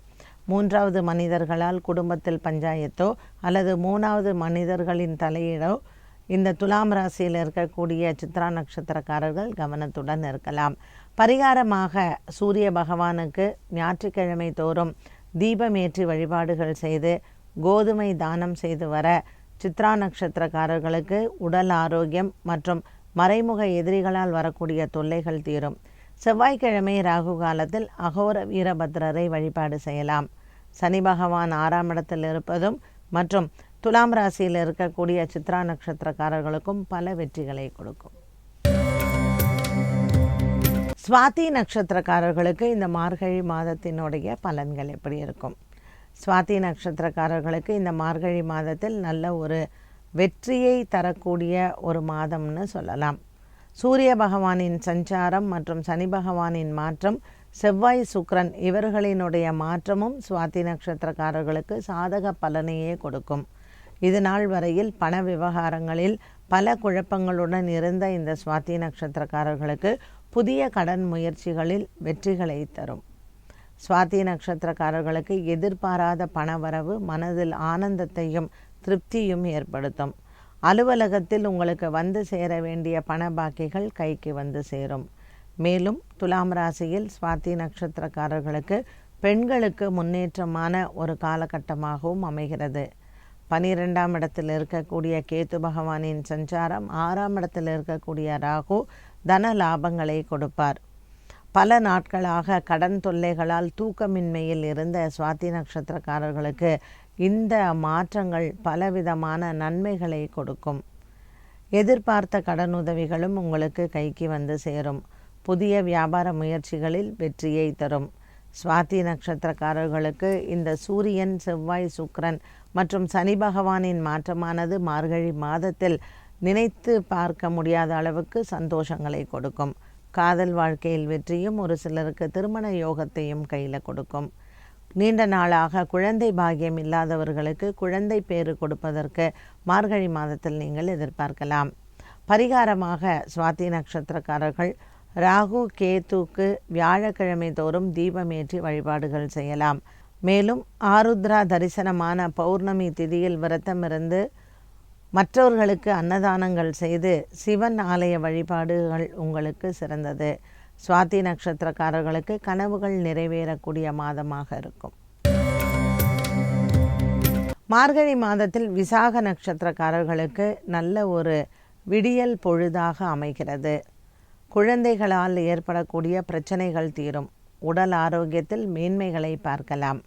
3வது மனிதர்களால் குடும்பத்தில் பஞ்சாயத்தோ அல்லது 3வது மனிதர்களின் தலையீடோ இந்த துலாம் ராசியில் இருக்கக்கூடிய சித்ரா நட்சத்திரக்காரர்கள் கவனத்துடன் இருக்கலாம். பரிகாரமாக சூரிய பகவானுக்கு ஞாயிற்றுக்கிழமை தோறும் தீபமேற்றி வழிபாடுகள் செய்து கோதுமை தானம் செய்து வர சித்ரா நட்சத்திரக்காரர்களுக்கு உடல் ஆரோக்கியம் மற்றும் மறைமுக எதிரிகளால் வரக்கூடிய தொல்லைகள் தீரும். செவ்வாய்க்கிழமை ராகு காலத்தில் அகோர வீரபத்ரரை வழிபாடு செய்யலாம். சனி பகவான் 6ஆம் இடத்தில் இருப்பதும் மற்றும் துலாம் ராசியில் இருக்கக்கூடிய சித்ரா நட்சத்திரக்காரர்களுக்கும் பல வெற்றிகளை கொடுக்கும். சுவாதி நட்சத்திரக்காரர்களுக்கு இந்த மார்கழி மாதத்தினுடைய பலன்கள் எப்படி இருக்கும்? சுவாதி நட்சத்திரக்காரர்களுக்கு இந்த மார்கழி மாதத்தில் நல்ல ஒரு வெற்றியை தரக்கூடிய ஒரு மாதம்னு சொல்லலாம். சூரிய பகவானின் சஞ்சாரம் மற்றும் சனி பகவானின் மாற்றம், செவ்வாய் சுக்கிரன் இவர்களினுடைய மாற்றமும் சுவாதி நட்சத்திரக்காரர்களுக்கு சாதக பலனையே கொடுக்கும். இது நாள் வரையில் பண விவகாரங்களில் பல குழப்பங்களுடன் இருந்த இந்த சுவாதி நட்சத்திரக்காரர்களுக்கு புதிய கடன் முயற்சிகளில் வெற்றிகளை தரும். சுவாதி நட்சத்திரக்காரர்களுக்கு எதிர்பாராத பணவரவு மனதில் ஆனந்தத்தையும் திருப்தியும் ஏற்படுத்தும். அலுவலகத்தில் உங்களுக்கு வந்து சேர வேண்டிய பண பாக்கிகள் கைக்கு வந்து சேரும். மேலும் துலாம் ராசியில் சுவாதி நட்சத்திரக்காரர்களுக்கு பெண்களுக்கு முன்னேற்றமான ஒரு காலகட்டமாகவும் அமைகிறது. 12ஆம் இடத்தில் இருக்கக்கூடிய கேத்து பகவானின் சஞ்சாரம், 6ஆம் இடத்தில் இருக்கக்கூடிய ராகு தன லாபங்களை கொடுப்பார். பல நாட்களாக கடன் தொல்லைகளால் தூக்கமின்மையில் இருந்த சுவாதி நட்சத்திரக்காரர்களுக்கு இந்த மாற்றங்கள் பலவிதமான நன்மைகளை கொடுக்கும். எதிர்பார்த்த கடனுதவிகளும் உங்களுக்கு கைக்கு வந்து சேரும். புதிய வியாபார முயற்சிகளில் வெற்றியை தரும். சுவாதி நட்சத்திரக்காரர்களுக்கு இந்த சூரியன், செவ்வாய், சுக்கிரன் மற்றும் சனி பகவானின் மாற்றமானது மார்கழி மாதத்தில் நினைத்து பார்க்க முடியாத அளவுக்கு சந்தோஷங்களை கொடுக்கும். காதல் வாழ்க்கையில் வெற்றியும் ஒரு சிலருக்கு திருமண யோகத்தையும் கையில் கொடுக்கும். நீண்ட நாளாக குழந்தை பாக்கியம் இல்லாதவர்களுக்கு குழந்தை பேறு கொடுப்பதற்கு மார்கழி மாதத்தில் நீங்கள் எதிர்பார்க்கலாம். பரிகாரமாக சுவாதி நட்சத்திரக்காரர்கள் ராகு கேத்துக்கு வியாழக்கிழமை தோறும் தீபமேற்றி வழிபாடுகள் செய்யலாம். மேலும் ஆருத்ரா தரிசனமான பௌர்ணமி திதியில் விரதமிருந்து மற்றவர்களுக்கு அன்னதானங்கள் செய்து சிவன் ஆலய வழிபாடுகள் உங்களுக்கு சிறந்தது. சுவாதி நட்சத்திரக்காரர்களுக்கு கனவுகள் நிறைவேறக்கூடிய மாதமாக இருக்கும். மார்கழி மாதத்தில் விசாக நட்சத்திரக்காரர்களுக்கு நல்ல ஒரு விடியல் பொழுதாக அமைகிறது. குழந்தைகளால் ஏற்படக்கூடிய பிரச்சனைகள் தீரும். உடல் ஆரோக்கியத்தில் மேன்மைகளை பார்க்கலாம்.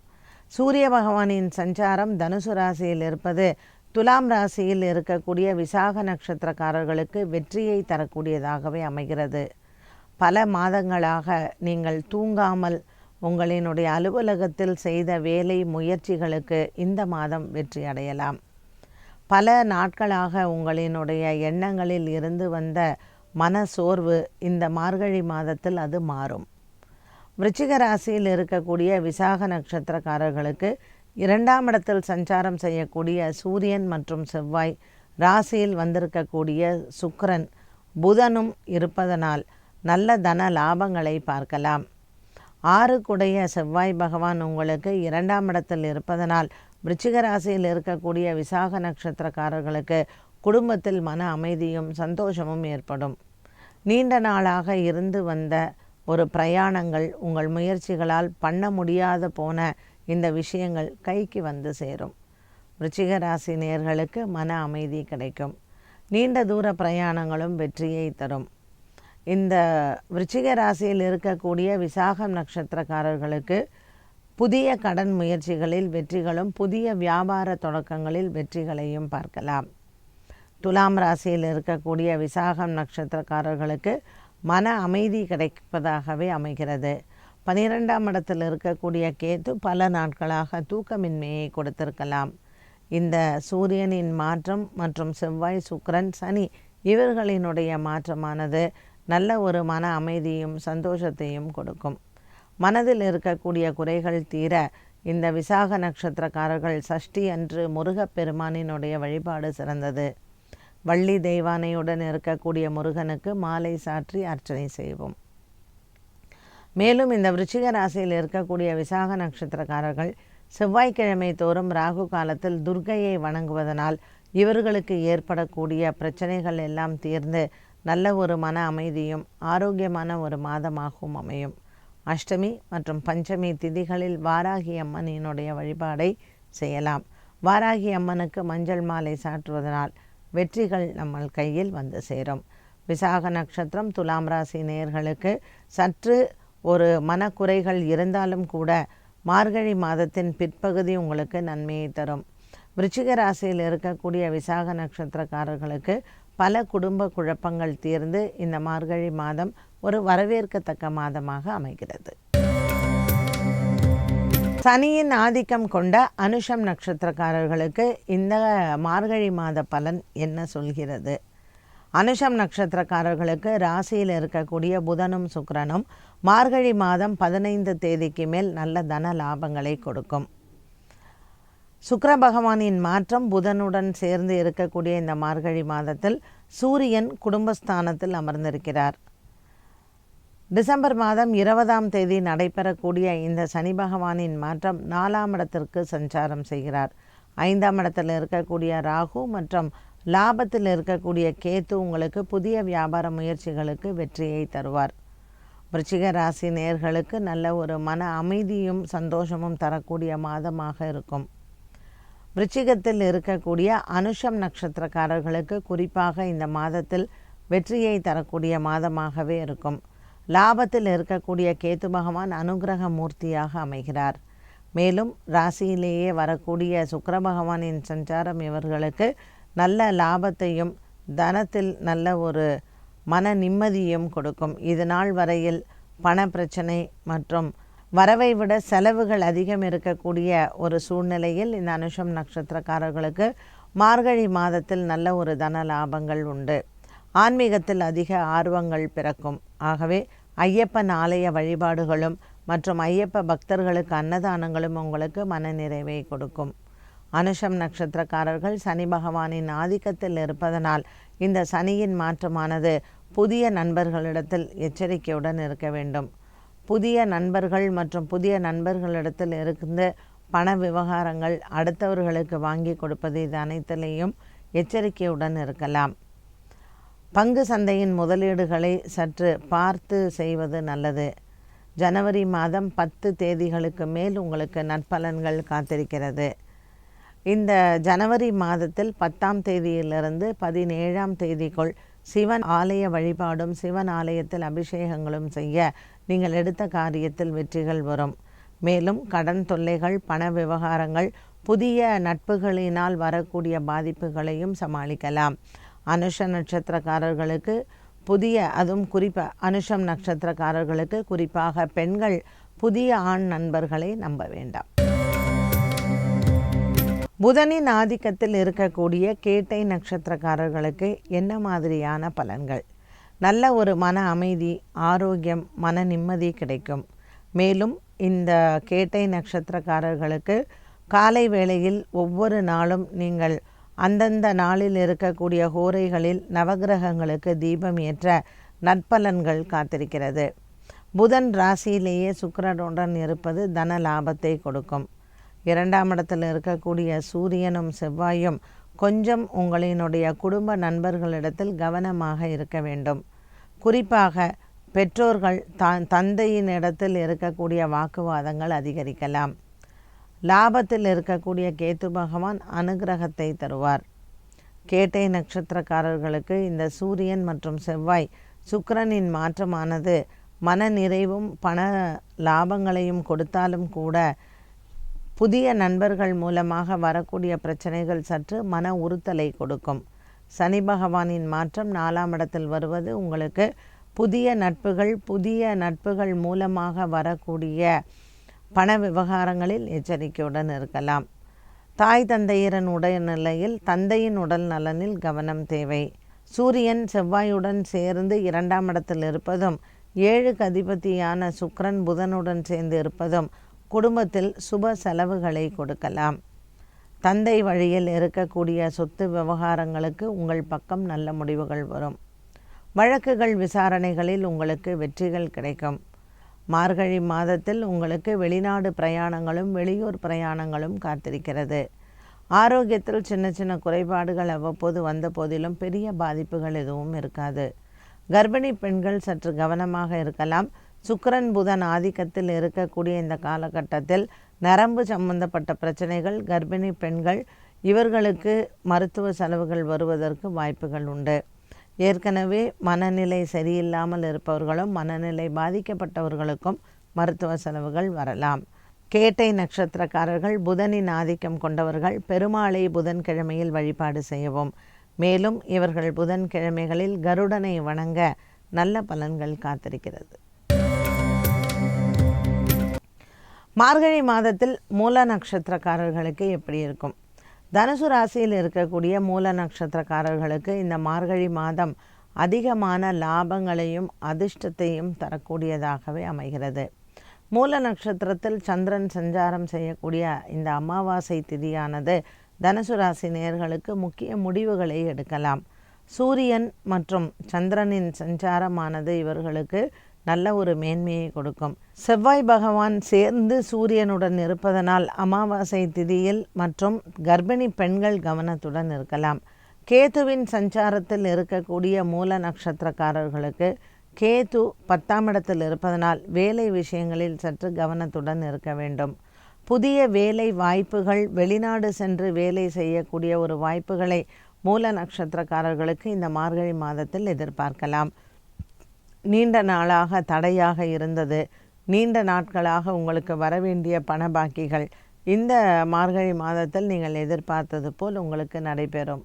சூரிய பகவானின் சஞ்சாரம் தனுசு ராசியில் இருப்பது துலாம் ராசியில் இருக்கக்கூடிய விசாக நட்சத்திரக்காரர்களுக்கு வெற்றியை தரக்கூடியதாகவே அமைகிறது. பல மாதங்களாக நீங்கள் தூங்காமல் உங்களினுடைய அலுவலகத்தில் செய்த வேலை முயற்சிகளுக்கு இந்த மாதம் வெற்றி அடையலாம். பல நாட்களாக உங்களினுடைய எண்ணங்களில் இருந்து வந்த மன சோர்வு இந்த மார்கழி மாதத்தில் அது மாறும். விருச்சிக ராசியில் இருக்கக்கூடிய விசாக நட்சத்திரக்காரர்களுக்கு 2ஆம் இடத்தில் சஞ்சாரம் செய்யக்கூடிய சூரியன் மற்றும் செவ்வாய், ராசியில் வந்திருக்கக்கூடிய சுக்கிரன், புதனும் இருப்பதனால் நல்ல தன லாபங்களை பார்க்கலாம். 6 செவ்வாய் பகவான் உங்களுக்கு 2ஆம் இடத்தில் இருப்பதனால் விருச்சிக ராசியில் இருக்கக்கூடிய விசாக நட்சத்திரக்காரர்களுக்கு குடும்பத்தில் மன அமைதியும் சந்தோஷமும் ஏற்படும். நீண்ட நாளாக இருந்து வந்த ஒரு பிரயாணங்கள், உங்கள் முயற்சிகளால் பண்ண முடியாத போன இந்த விஷயங்கள் கைக்கு வந்து சேரும். விருச்சிக ராசி நேயர்களுக்கு மன அமைதி கிடைக்கும். நீண்ட தூர பிரயாணங்களும் வெற்றியை தரும். இந்த விருச்சிக ராசியில் இருக்கக்கூடிய விசாகம் நட்சத்திரக்காரர்களுக்கு புதிய கடன் முயற்சிகளில் வெற்றிகளும் புதிய வியாபார தொடக்கங்களில் வெற்றிகளையும் பார்க்கலாம். துலாம் ராசியில் இருக்கக்கூடிய விசாகம் நட்சத்திரக்காரர்களுக்கு மன அமைதி கிடைப்பதாகவே அமைகிறது. 12ஆம் இடத்தில் இருக்கக்கூடிய கேது பல நாட்களாக தூக்கமின்மையை கொடுத்திருக்கலாம். இந்த சூரியனின் மாற்றம் மற்றும் செவ்வாய், சுக்கிரன், சனி இவர்களினுடைய மாற்றமானது நல்ல ஒரு மன அமைதியும் சந்தோஷத்தையும் கொடுக்கும். மனதில் இருக்கக்கூடிய குறைகள் தீர இந்த விசாக நட்சத்திரக்காரர்கள் சஷ்டி அன்று முருகப்பெருமானினுடைய வழிபாடு சிறந்தது. வள்ளி தெய்வானையுடன் இருக்கக்கூடிய முருகனுக்கு மாலை சாற்றி அர்ச்சனை செய்வோம். மேலும் இந்த விருச்சிக ராசியில் இருக்கக்கூடிய விசாக நட்சத்திரக்காரர்கள் செவ்வாய்க்கிழமை தோறும் ராகு காலத்தில் துர்க்கையை வணங்குவதனால் இவர்களுக்கு ஏற்படக்கூடிய பிரச்சனைகள் எல்லாம் தீர்ந்து நல்ல ஒரு மன அமைதியும் ஆரோக்கியமான ஒரு மாதமாகவும் அமையும். அஷ்டமி மற்றும் பஞ்சமி திதிகளில் வாராகி அம்மனினுடைய வழிபாடை செய்யலாம். வாராகி அம்மனுக்கு மஞ்சள் மாலை சாற்றுவதனால் வெற்றிகள் நம்ம கையில் வந்து சேரும். விசாக நட்சத்திரம் துலாம் ராசி நேயர்களுக்கு சற்று ஒரு மனக்குறைகள் இருந்தாலும் கூட மார்கழி மாதத்தின் பிற்பகுதி உங்களுக்கு நன்மையை தரும். விருச்சிக ராசியில் இருக்கக்கூடிய விசாக நட்சத்திரக்காரர்களுக்கு பல குடும்ப குழப்பங்கள் தீர்ந்து இந்த மார்கழி மாதம் ஒரு வரவேற்கத்தக்க மாதமாக அமைகிறது. சனியின் ஆதிக்கம் கொண்ட அனுஷம் நட்சத்திரக்காரர்களுக்கு இந்த மார்கழி மாத பலன் என்ன சொல்கிறது? அனுஷம் நட்சத்திரக்காரர்களுக்கு ராசியில் இருக்கக்கூடிய புதனும் சுக்கிரனும் மார்கழி மாதம் 15 தேதிக்கு மேல் நல்ல தன லாபங்களை கொடுக்கும். சுக்கிர பகவானின் மாற்றம் புதனுடன் சேர்ந்து இருக்கக்கூடிய இந்த மார்கழி மாதத்தில் சூரியன் குடும்பஸ்தானத்தில் அமர்ந்திருக்கிறார். டிசம்பர் மாதம் 20ஆம் தேதி நடைபெறக்கூடிய இந்த சனி பகவானின் மாற்றம் 4ஆம் இடத்திற்கு சஞ்சாரம் செய்கிறார். 5ஆம் இடத்தில் இருக்கக்கூடிய ராகு மற்றும் லாபத்தில் இருக்கக்கூடிய கேது உங்களுக்கு புதிய வியாபார முயற்சிகளுக்கு வெற்றியை தருவார். விருச்சிக ராசி நேயர்களுக்கு நல்ல ஒரு மன அமைதியும் சந்தோஷமும் தரக்கூடிய மாதமாக இருக்கும். விருச்சிகத்தில் இருக்கக்கூடிய அனுஷம் நட்சத்திரக்காரர்களுக்கு குறிப்பாக இந்த மாதத்தில் வெற்றியை தரக்கூடிய மாதமாகவே இருக்கும். லாபத்தில் இருக்கக்கூடிய கேது பகவான் அனுகிரக மூர்த்தியாக அமைகிறார். மேலும் ராசியிலேயே வரக்கூடிய சுக்கிர பகவானின் சஞ்சாரம் இவர்களுக்கு நல்ல லாபத்தையும் தனத்தில் நல்ல ஒரு மன நிம்மதியும் கொடுக்கும். இது நாள் வரையில் பண பிரச்சனை மற்றும் வரவை விட செலவுகள் அதிகம் இருக்கக்கூடிய ஒரு சூழ்நிலையில் இந்த அனுஷம் நட்சத்திரக்காரர்களுக்கு மார்கழி மாதத்தில் நல்ல ஒரு தன லாபங்கள் உண்டு. ஆன்மீகத்தில் அதிக ஆர்வங்கள் பிறக்கும். ஆகவே ஐயப்பன் ஆலய வழிபாடுகளும் மற்றும் ஐயப்ப பக்தர்களுக்கு அன்னதானங்களும் உங்களுக்கு மன நிறைவை கொடுக்கும். அனுஷம் நட்சத்திரக்காரர்கள் சனி பகவானின் ஆதிக்கத்தில் இருப்பதனால் இந்த சனியின் மாற்றமானது புதிய நண்பர்களிடத்தில் எச்சரிக்கையுடன் இருக்க வேண்டும். புதிய நண்பர்கள் மற்றும் புதிய நண்பர்களிடத்தில் இருந்து பண விவகாரங்கள், அடுத்தவர்களுக்கு வாங்கி கொடுப்பது, இது அனைத்திலையும் எச்சரிக்கையுடன் இருக்கலாம். பங்கு சந்தையின் முதலீடுகளை சற்று பார்த்து செய்வது நல்லது. ஜனவரி மாதம் 10 தேதிகளுக்கு மேல் உங்களுக்கு நற்பலன்கள் காத்திருக்கிறது. இந்த ஜனவரி மாதத்தில் 10ஆம் தேதியிலிருந்து 17ஆம் தேதிக்குள் சிவன் ஆலய வழிபாடும் சிவன் ஆலயத்தில் அபிஷேகங்களும் செய்ய நீங்கள் எடுத்த காரியத்தில் வெற்றிகள் வரும். மேலும் கடன் தொல்லைகள், பண விவகாரங்கள், புதிய நட்புகளினால் வரக்கூடிய பாதிப்புகளையும் சமாளிக்கலாம். அனுஷ நட்சத்திரக்காரர்களுக்கு அதுவும் குறிப்பாக அனுஷம் நட்சத்திரக்காரர்களுக்கு குறிப்பாக பெண்கள் புதிய ஆண் நண்பர்களை நம்ப வேண்டாம். புதனின் ஆதிக்கத்தில் இருக்கக்கூடிய கேட்டை நட்சத்திரக்காரர்களுக்கு என்ன மாதிரியான பலன்கள்? நல்ல ஒரு மன அமைதி, ஆரோக்கியம், மன நிம்மதி கிடைக்கும். மேலும் இந்த கேட்டை நட்சத்திரக்காரர்களுக்கு காலை வேளையில் ஒவ்வொரு நாளும் நீங்கள் அந்தந்த நாளில் இருக்கக்கூடிய ஹோரைகளில் நவகிரகங்களுக்கு தீபம் ஏற்ற நற்பலன்கள் காத்திருக்கிறது. புதன் ராசியிலேயே சுக்கிரனுடன் இருப்பது தன லாபத்தை கொடுக்கும். 2ஆம் இடத்தில் இருக்கக்கூடிய சூரியனும் செவ்வாயும் கொஞ்சம் உங்களினுடைய குடும்ப நண்பர்களிடத்தில் கவனமாக இருக்க வேண்டும். குறிப்பாக பெற்றோர்கள் தந்தையின் இடத்தில் இருக்கக்கூடிய வாக்குவாதங்கள் அதிகரிக்கலாம். லாபத்தில் இருக்கக்கூடிய கேத்து பகவான் அனுகிரகத்தை தருவார். கேட்டை நட்சத்திரக்காரர்களுக்கு இந்த சூரியன் மற்றும் செவ்வாய் சுக்கிரனின் மாற்றமானது மன நிறைவும் பண லாபங்களையும் கொடுத்தாலும் கூட புதிய நண்பர்கள் மூலமாக வரக்கூடிய பிரச்சனைகள் சற்று மன உறுத்தலை கொடுக்கும். சனி பகவானின் மாற்றம் 4ஆம் இடத்தில் வருவது உங்களுக்கு புதிய நட்புகள் மூலமாக வரக்கூடிய பண விவகாரங்களில் எச்சரிக்கையுடன் இருக்கலாம். தாய் தந்தையரின் உடல்நிலையில், தந்தையின் உடல் நலனில் கவனம் தேவை. சூரியன் செவ்வாயுடன் சேர்ந்து 2ஆம் இடத்தில் இருப்பதும் 7க்கு அதிபதியான சுக்கிரன் புதனுடன் சேர்ந்து இருப்பதும் குடும்பத்தில் சுப செலவுகளை கொடுக்கலாம். தந்தை வழியில் இருக்கக்கூடிய சொத்து விவகாரங்களுக்கு உங்கள் பக்கம் நல்ல முடிவுகள் வரும். வழக்குகள், விசாரணைகளில் உங்களுக்கு வெற்றிகள் கிடைக்கும். மார்கழி மாதத்தில் உங்களுக்கு வெளிநாடு பிரயாணங்களும் வெளியூர் பிரயாணங்களும் காத்திருக்கிறது. ஆரோக்கியத்தில் சின்ன சின்ன குறைபாடுகள் அவ்வப்போது வந்த போதிலும் பெரிய பாதிப்புகள் எதுவும் இருக்காது. கர்ப்பிணி பெண்கள் சற்று கவனமாக இருக்கலாம். சுக்கிரன் புதன் ஆதிக்கத்தில் இருக்கக்கூடிய இந்த காலகட்டத்தில் நரம்பு சம்பந்தப்பட்ட பிரச்சனைகள், கர்ப்பிணி பெண்கள் இவர்களுக்கு மருத்துவ செலவுகள் வருவதற்கு வாய்ப்புகள் உண்டு. ஏற்கனவே மனநிலை சரியில்லாமல் இருப்பவர்களும் மனநிலை பாதிக்கப்பட்டவர்களுக்கும் மருத்துவ செலவுகள் வரலாம். கேட்டை நட்சத்திரக்காரர்கள் புதனின் ஆதிக்கம் கொண்டவர்கள் பெருமாளை புதன்கிழமையில் வழிபாடு செய்யவும். மேலும் இவர்கள் புதன்கிழமைகளில் கருடனை வணங்க நல்ல பலன்கள் காத்திருக்கிறது. மார்கழி மாதத்தில் மூல நட்சத்திரக்காரர்களுக்கு எப்படி இருக்கும்? தனுசு ராசியில் இருக்கக்கூடிய மூல நட்சத்திரக்காரர்களுக்கு இந்த மார்கழி மாதம் அதிகமான லாபங்களையும் அதிர்ஷ்டத்தையும் தரக்கூடியதாகவே அமைகிறது. மூல நட்சத்திரத்தில் சந்திரன் சஞ்சாரம் செய்யக்கூடிய இந்த அமாவாசை திதியானது தனுசு ராசி நேயர்களுக்கு முக்கிய முடிவுகளை எடுக்கலாம். சூரியன் மற்றும் சந்திரனின் சஞ்சாரமானது இவர்களுக்கு நல்ல ஒரு மேன்மையை கொடுக்கும். செவ்வாய் பகவான் சேர்ந்து சூரியனுடன் இருப்பதனால் அமாவாசை திதியில் மற்றும் கர்ப்பிணி பெண்கள் கவனத்துடன் இருக்கலாம். கேதுவின் சஞ்சாரத்தில் இருக்கக்கூடிய மூல நட்சத்திரக்காரர்களுக்கு கேது 10ஆம் இடத்தில் இருப்பதனால் வேலை விஷயங்களில் சற்று கவனத்துடன் இருக்க வேண்டும். புதிய வேலை வாய்ப்புகள், வெளிநாடு சென்று வேலை செய்யக்கூடிய ஒரு வாய்ப்புகளை மூல நட்சத்திரக்காரர்களுக்கு இந்த மார்கழி மாதத்தில் எதிர்பார்க்கலாம். நீண்ட நாளாக தடையாக இருந்தது, நீண்ட நாட்களாக உங்களுக்கு வரவேண்டிய பண பாக்கிகள் இந்த மார்கழி மாதத்தில் நீங்கள் எதிர்பார்த்தது போல் உங்களுக்கு நடைபெறும்.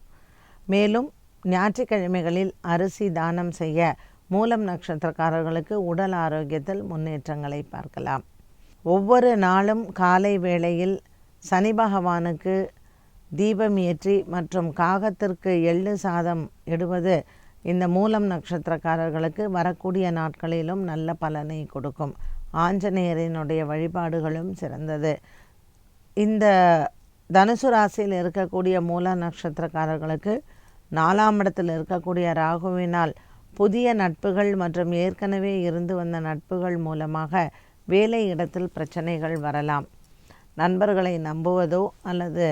மேலும் ஞாயிற்றுக்கிழமைகளில் அரிசி தானம் செய்ய மூலம் நட்சத்திரக்காரர்களுக்கு உடல் ஆரோக்கியத்தில் முன்னேற்றங்களை பார்க்கலாம். ஒவ்வொரு நாளும் காலை வேளையில் சனி பகவானுக்கு தீபம் ஏற்றி மற்றும் காகத்திற்கு எள்ளு சாதம் இடுவது இந்த மூலம் நட்சத்திரக்காரர்களுக்கு வரக்கூடிய நாட்களிலும் நல்ல பலனை கொடுக்கும். ஆஞ்சநேயரினுடைய வழிபாடுகளும் சிறந்தது. இந்த தனுசு ராசியில் இருக்கக்கூடிய மூல நட்சத்திரக்காரர்களுக்கு 4ஆம் இடத்தில் இருக்கக்கூடிய ராகுவினால் புதிய நட்புகள் மற்றும் ஏற்கனவே இருந்து வந்த நட்புகள் மூலமாக வேலை இடத்தில் பிரச்சனைகள் வரலாம். நண்பர்களை நம்புவதோ அல்லது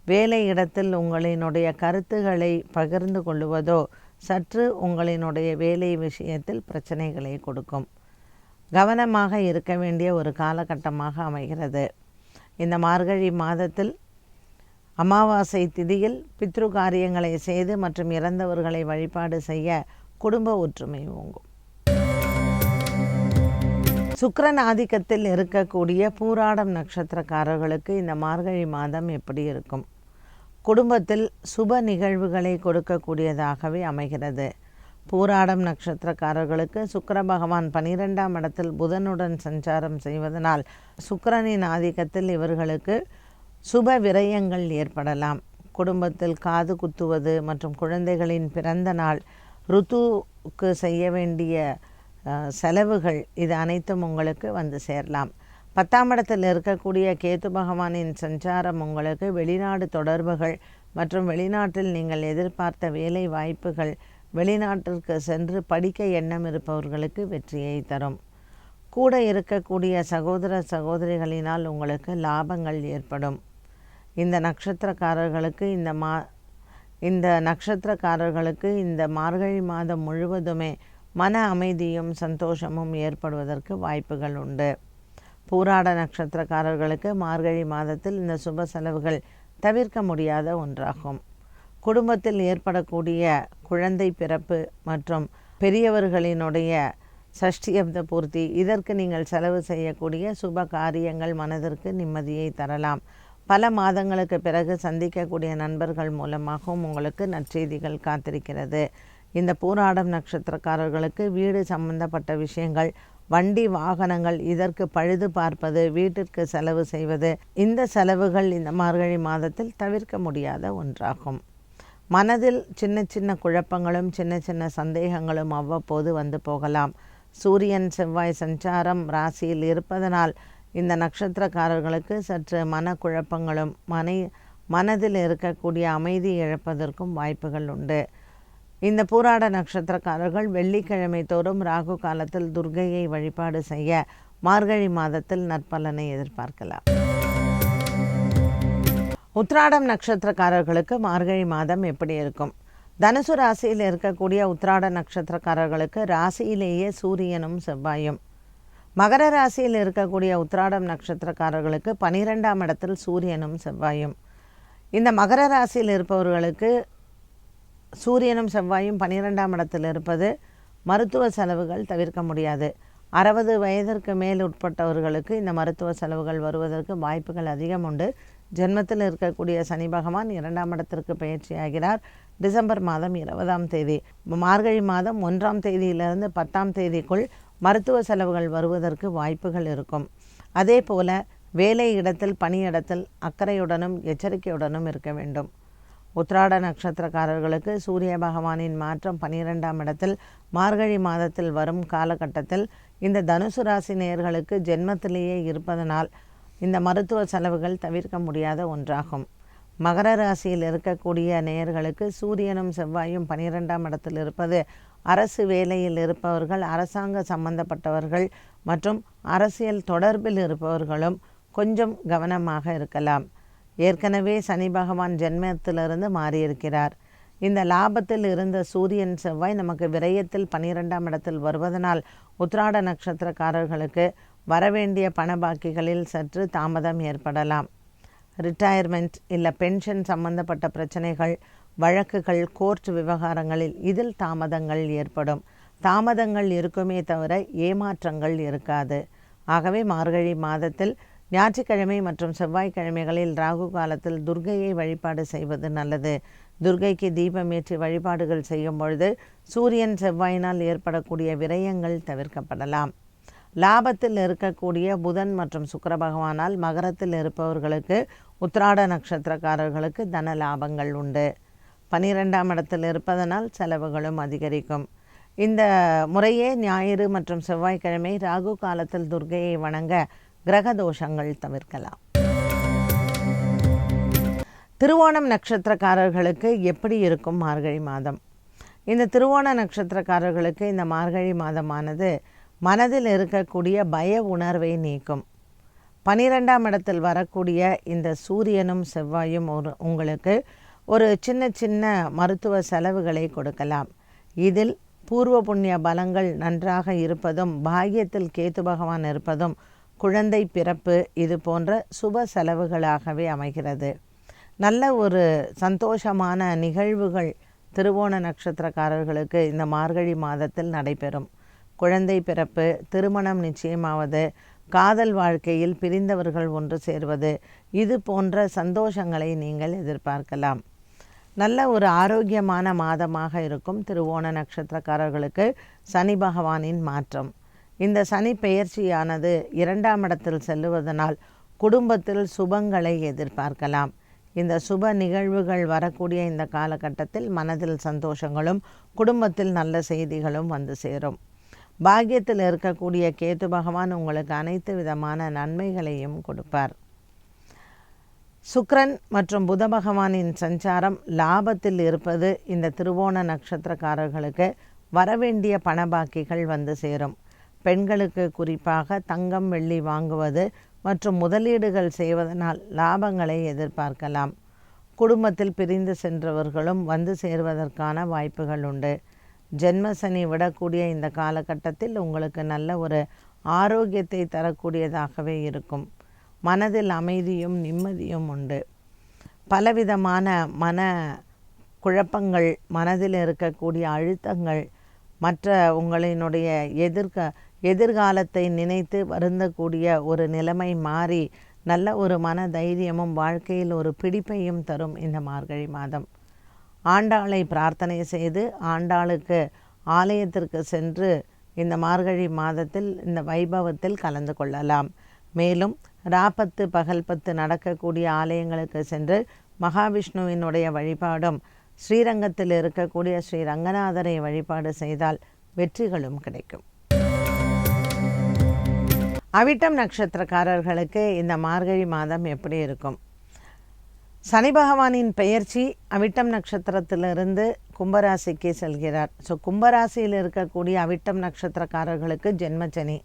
வேலை இடத்தில் உங்களினுடைய கருத்துக்களை பகிர்ந்து கொள்வதோ சற்று உங்களினுடைய வேலை விஷயத்தில் பிரச்சனைகளை கொடுக்கும். கவனமாக இருக்க வேண்டிய ஒரு காலகட்டமாக அமைகிறது. இந்த மார்கழி மாதத்தில் அமாவாசை திதியில் பித்ரு காரியங்களை செய்து மற்றும் இறந்தவர்களை வழிபாடு செய்ய குடும்ப ஒற்றுமை ஓங்கும். சுக்கிரன் ஆதிக்கத்தில் இருக்கக்கூடிய பூராடம் நட்சத்திரக்காரர்களுக்கு இந்த மார்கழி மாதம் எப்படி இருக்கும்? குடும்பத்தில் சுப நிகழ்வுகளை கொடுக்கக்கூடியதாகவே அமைகிறது. பூராடம் நட்சத்திரக்காரர்களுக்கு சுக்கிர பகவான் 12ஆம் இடத்தில் புதனுடன் சஞ்சாரம் செய்வதனால் சுக்கிரனின் ஆதிக்கத்தில் இவர்களுக்கு சுப விரயங்கள் ஏற்படலாம். குடும்பத்தில் காது குத்துவது மற்றும் குழந்தைகளின் பிறந்த நாள், ருத்துவுக்கு செய்ய வேண்டிய செலவுகள், இது அனைத்தும் உங்களுக்கு வந்து சேரலாம். 10ஆம் இடத்தில் இருக்கக்கூடிய கேது பகவானின் சஞ்சாரம் உங்களுக்கு வெளிநாடு தொடர்புகள் மற்றும் வெளிநாட்டில் நீங்கள் எதிர்பார்த்த வேலை வாய்ப்புகள், வெளிநாட்டிற்கு சென்று படிக்க எண்ணம் இருப்பவர்களுக்கு வெற்றியை தரும். கூட இருக்கக்கூடிய சகோதர சகோதரிகளினால் உங்களுக்கு லாபங்கள் ஏற்படும். இந்த நட்சத்திரக்காரர்களுக்கு இந்த மார்கழி மாதம் முழுவதுமே மன அமைதியும் சந்தோஷமும் ஏற்படுவதற்கு வாய்ப்புகள் உண்டு. பூராட நட்சத்திரக்காரர்களுக்கு மார்கழி மாதத்தில் இந்த சுப செலவுகள் தவிர்க்க முடியாத ஒன்றாகும். குடும்பத்தில் ஏற்படக்கூடிய குழந்தை பிறப்பு மற்றும் பெரியவர்களினுடைய சஷ்டியப்த பூர்த்தி, இதற்கு நீங்கள் செலவு செய்யக்கூடிய சுப காரியங்கள் மனதிற்கு நிம்மதியை தரலாம். பல மாதங்களுக்கு பிறகு சந்திக்கக்கூடிய நண்பர்கள் மூலமாகவும் உங்களுக்கு நற்செய்திகள் காத்திருக்கிறது. இந்த பூராடம் நட்சத்திரக்காரர்களுக்கு வீடு சம்பந்தப்பட்ட விஷயங்கள், வண்டி வாகனங்கள், இதற்கு பழுது பார்ப்பது, வீட்டிற்கு செலவு செய்வது, இந்த செலவுகள் இந்த மார்கழி மாதத்தில் தவிர்க்க முடியாத ஒன்றாகும். மனதில் சின்ன சின்ன குழப்பங்களும் சின்ன சின்ன சந்தேகங்களும் அவ்வப்போது வந்து போகலாம். சூரியன் செவ்வாய் சஞ்சாரம் ராசியில் இருப்பதனால் இந்த நட்சத்திரக்காரர்களுக்கு சற்று மனக்குழப்பங்களும் மனதில் இருக்கக்கூடிய அமைதி இழப்பதற்கும் வாய்ப்புகள் உண்டு. இந்த பூராட நட்சத்திரக்காரர்கள் வெள்ளிக்கிழமை தோறும் ராகு காலத்தில் துர்க்கையை வழிபாடு செய்ய மார்கழி மாதத்தில் நற்பலனை எதிர்பார்க்கலாம். உத்திராடம் நட்சத்திரக்காரர்களுக்கு மார்கழி மாதம் எப்படி இருக்கும்? தனுசு ராசியில் இருக்கக்கூடிய உத்திராட நட்சத்திரக்காரர்களுக்கு ராசியிலேயே சூரியனும் செவ்வாயும். மகர ராசியில் இருக்கக்கூடிய உத்திராடம் நட்சத்திரக்காரர்களுக்கு 12ஆம் இடத்தில் சூரியனும் செவ்வாயும். இந்த மகர ராசியில் இருப்பவர்களுக்கு சூரியனும் செவ்வாயும் 12ஆம் இடத்தில் இருப்பது மருத்துவ செலவுகள் தவிர்க்க முடியாது. 60 வயதிற்கு மேல் உட்பட்டவர்களுக்கு இந்த மருத்துவ செலவுகள் வருவதற்கு வாய்ப்புகள் அதிகம் உண்டு. ஜென்மத்தில் இருக்கக்கூடிய சனி பகவான் 2ஆம் இடத்திற்கு பயிற்சியாகிறார். டிசம்பர் மாதம் 20ஆம் தேதி. மார்கழி மாதம் 1ஆம் தேதியிலிருந்து 10ஆம் தேதிக்குள் மருத்துவ செலவுகள் வருவதற்கு வாய்ப்புகள் இருக்கும். அதே போல வேலை இடத்தில், பணியிடத்தில் அக்கறையுடனும் எச்சரிக்கையுடனும் இருக்க வேண்டும். உத்திராட நட்சத்திரக்காரர்களுக்கு சூரிய பகவானின் மாற்றம் 12ஆம் இடத்தில் மார்கழி மாதத்தில் வரும் காலகட்டத்தில் இந்த தனுசு ராசி நேயர்களுக்கு ஜென்மத்திலேயே இருப்பதனால் இந்த மருத்துவ செலவுகள் தவிர்க்க முடியாத ஒன்றாகும். மகர ராசியில் இருக்கக்கூடிய நேயர்களுக்கு சூரியனும் செவ்வாயும் 12ஆம் இடத்தில் இருப்பது அரசு வேலையில் இருப்பவர்கள், அரசாங்க சம்பந்தப்பட்டவர்கள் மற்றும் அரசியல் தொடர்பில் இருப்பவர்களும் கொஞ்சம் கவனமாக இருக்கலாம். ஏற்கனவே சனி பகவான் ஜென்மத்திலிருந்து மாறியிருக்கிறார். இந்த லாபத்தில் இருந்த சூரியன் செவ்வாய் நமக்கு விரயத்தில் 12ஆம் இடத்தில் வருவதனால் உத்திராட நட்சத்திரக்காரர்களுக்கு வரவேண்டிய பண பாக்கிகளில் சற்று தாமதம் ஏற்படலாம். ரிட்டையர்மெண்ட் இல்லை பென்ஷன் சம்பந்தப்பட்ட பிரச்சனைகள், வழக்குகள், கோர்ட் விவகாரங்களில் இதில் தாமதங்கள் ஏற்படும். தாமதங்கள் இருக்குமே தவிர ஏமாற்றங்கள் இருக்காது. ஆகவே மார்கழி மாதத்தில் ஞாயிற்றுக்கிழமை மற்றும் செவ்வாய்க்கிழமைகளில் ராகு காலத்தில் துர்க்கையை வழிபாடு செய்வது நல்லது. துர்க்கைக்கு தீபமேற்றி வழிபாடுகள் செய்யும் பொழுது சூரியன் செவ்வாயினால் ஏற்படக்கூடிய விரயங்கள் தவிர்க்கப்படலாம். லாபத்தில் இருக்கக்கூடிய புதன் மற்றும் சுக்கிர பகவானால் மகரத்தில் இருப்பவர்களுக்கு, உத்திராட நட்சத்திரக்காரர்களுக்கு தன லாபங்கள் உண்டு. 12ஆம் இடத்தில் இருப்பதனால் செலவுகளும் அதிகரிக்கும். இந்த முறையே ஞாயிறு மற்றும் செவ்வாய்க்கிழமை ராகு காலத்தில் துர்க்கையை வணங்க கிரக தோஷங்கள் தவிர்க்கலாம். திருவோணம் நட்சத்திரக்காரர்களுக்கு எப்படி இருக்கும் மார்கழி மாதம்? இந்த திருவோண நட்சத்திரக்காரர்களுக்கு இந்த மார்கழி மாதமானது மனதில் இருக்கக்கூடிய பய உணர்வை நீக்கும். 12ஆம் இடத்தில் வரக்கூடிய இந்த சூரியனும் செவ்வாயும் உங்களுக்கு ஒரு சின்ன சின்ன மருத்துவ செலவுகளை கொடுக்கலாம். இதில் பூர்வ புண்ணிய பலங்கள் நன்றாக இருப்பதும், பாக்கியத்தில் கேத்து பகவான் இருப்பதும், குழந்தை பிறப்பு இது போன்ற சுப செலவுகளாகவே அமைகிறது. நல்ல ஒரு சந்தோஷமான நிகழ்வுகள் திருவோண நட்சத்திரக்காரர்களுக்கு இந்த மார்கழி மாதத்தில் நடைபெறும். குழந்தை பிறப்பு, திருமணம் நிச்சயமாவது, காதல் வாழ்க்கையில் பிரிந்தவர்கள் ஒன்று சேர்வது, இது போன்ற சந்தோஷங்களை நீங்கள் எதிர்பார்க்கலாம். நல்ல ஒரு ஆரோக்கியமான மாதமாக இருக்கும் திருவோண நட்சத்திரக்காரர்களுக்கு சனி பகவானின் மாற்றம். இந்த சனி பெயர்ச்சியானது 2ஆம் இடத்தில் செல்லுவதனால் குடும்பத்தில் சுபங்களை எதிர்பார்க்கலாம். இந்த சுப நிகழ்வுகள் வரக்கூடிய இந்த காலகட்டத்தில் மனதில் சந்தோஷங்களும் குடும்பத்தில் நல்ல செய்திகளும் வந்து சேரும். பாக்கியத்தில் இருக்கக்கூடிய கேத்து பகவான் உங்களுக்கு அனைத்து விதமான நன்மைகளையும் கொடுப்பார். சுக்கிரன் மற்றும் புத பகவானின் சஞ்சாரம் லாபத்தில் இருப்பது இந்த திருவோண நட்சத்திரக்காரர்களுக்கு வரவேண்டிய பணபாக்கிகள் வந்து சேரும். பெண்களுக்கு குறிப்பாக தங்கம் வெள்ளி வாங்குவது மற்றும் முதலீடுகள் செய்வதனால் லாபங்களை எதிர்பார்க்கலாம். குடும்பத்தில் பிரிந்து சென்றவர்களும் வந்து சேர்வதற்கான வாய்ப்புகள் உண்டு. ஜென்மசனி விடக்கூடிய இந்த காலகட்டத்தில் உங்களுக்கு நல்ல ஒரு ஆரோக்கியத்தை தரக்கூடியதாகவே இருக்கும். மனதில் அமைதியும் நிம்மதியும் உண்டு. பலவிதமான மன குழப்பங்கள், மனதில் இருக்கக்கூடிய அழுத்தங்கள், மற்ற உங்களினுடைய எதிர்காலத்தை நினைத்து வருந்தக்கூடிய ஒரு நிலைமை மாறி நல்ல ஒரு மன தைரியமும் வாழ்க்கையில் ஒரு பிடிப்பையும் தரும் இந்த மார்கழி மாதம். ஆண்டாளை பிரார்த்தனை செய்து ஆண்டாளுக்கு ஆலயத்திற்கு சென்று இந்த மார்கழி மாதத்தில் இந்த வைபவத்தில் கலந்து கொள்ளலாம். மேலும் ராப்பத்து பகல் 10 நடக்கக்கூடிய ஆலயங்களுக்கு சென்று மகாவிஷ்ணுவினுடைய வழிபாடும், ஸ்ரீரங்கத்தில் இருக்கக்கூடிய ஸ்ரீ ரங்கநாதரை வழிபாடு செய்தால் வெற்றிகளும் கிடைக்கும். அவிட்டம் நட்சத்திரக்காரர்களுக்கு இந்த மார்கழி மாதம் எப்படி இருக்கும்? சனி பகவானின் பெயர்ச்சி அவிட்டம் நட்சத்திரத்திலிருந்து கும்பராசிக்கு செல்கிறார். கும்பராசியில் இருக்கக்கூடிய அவிட்டம் நட்சத்திரக்காரர்களுக்கு ஜென்மசனி,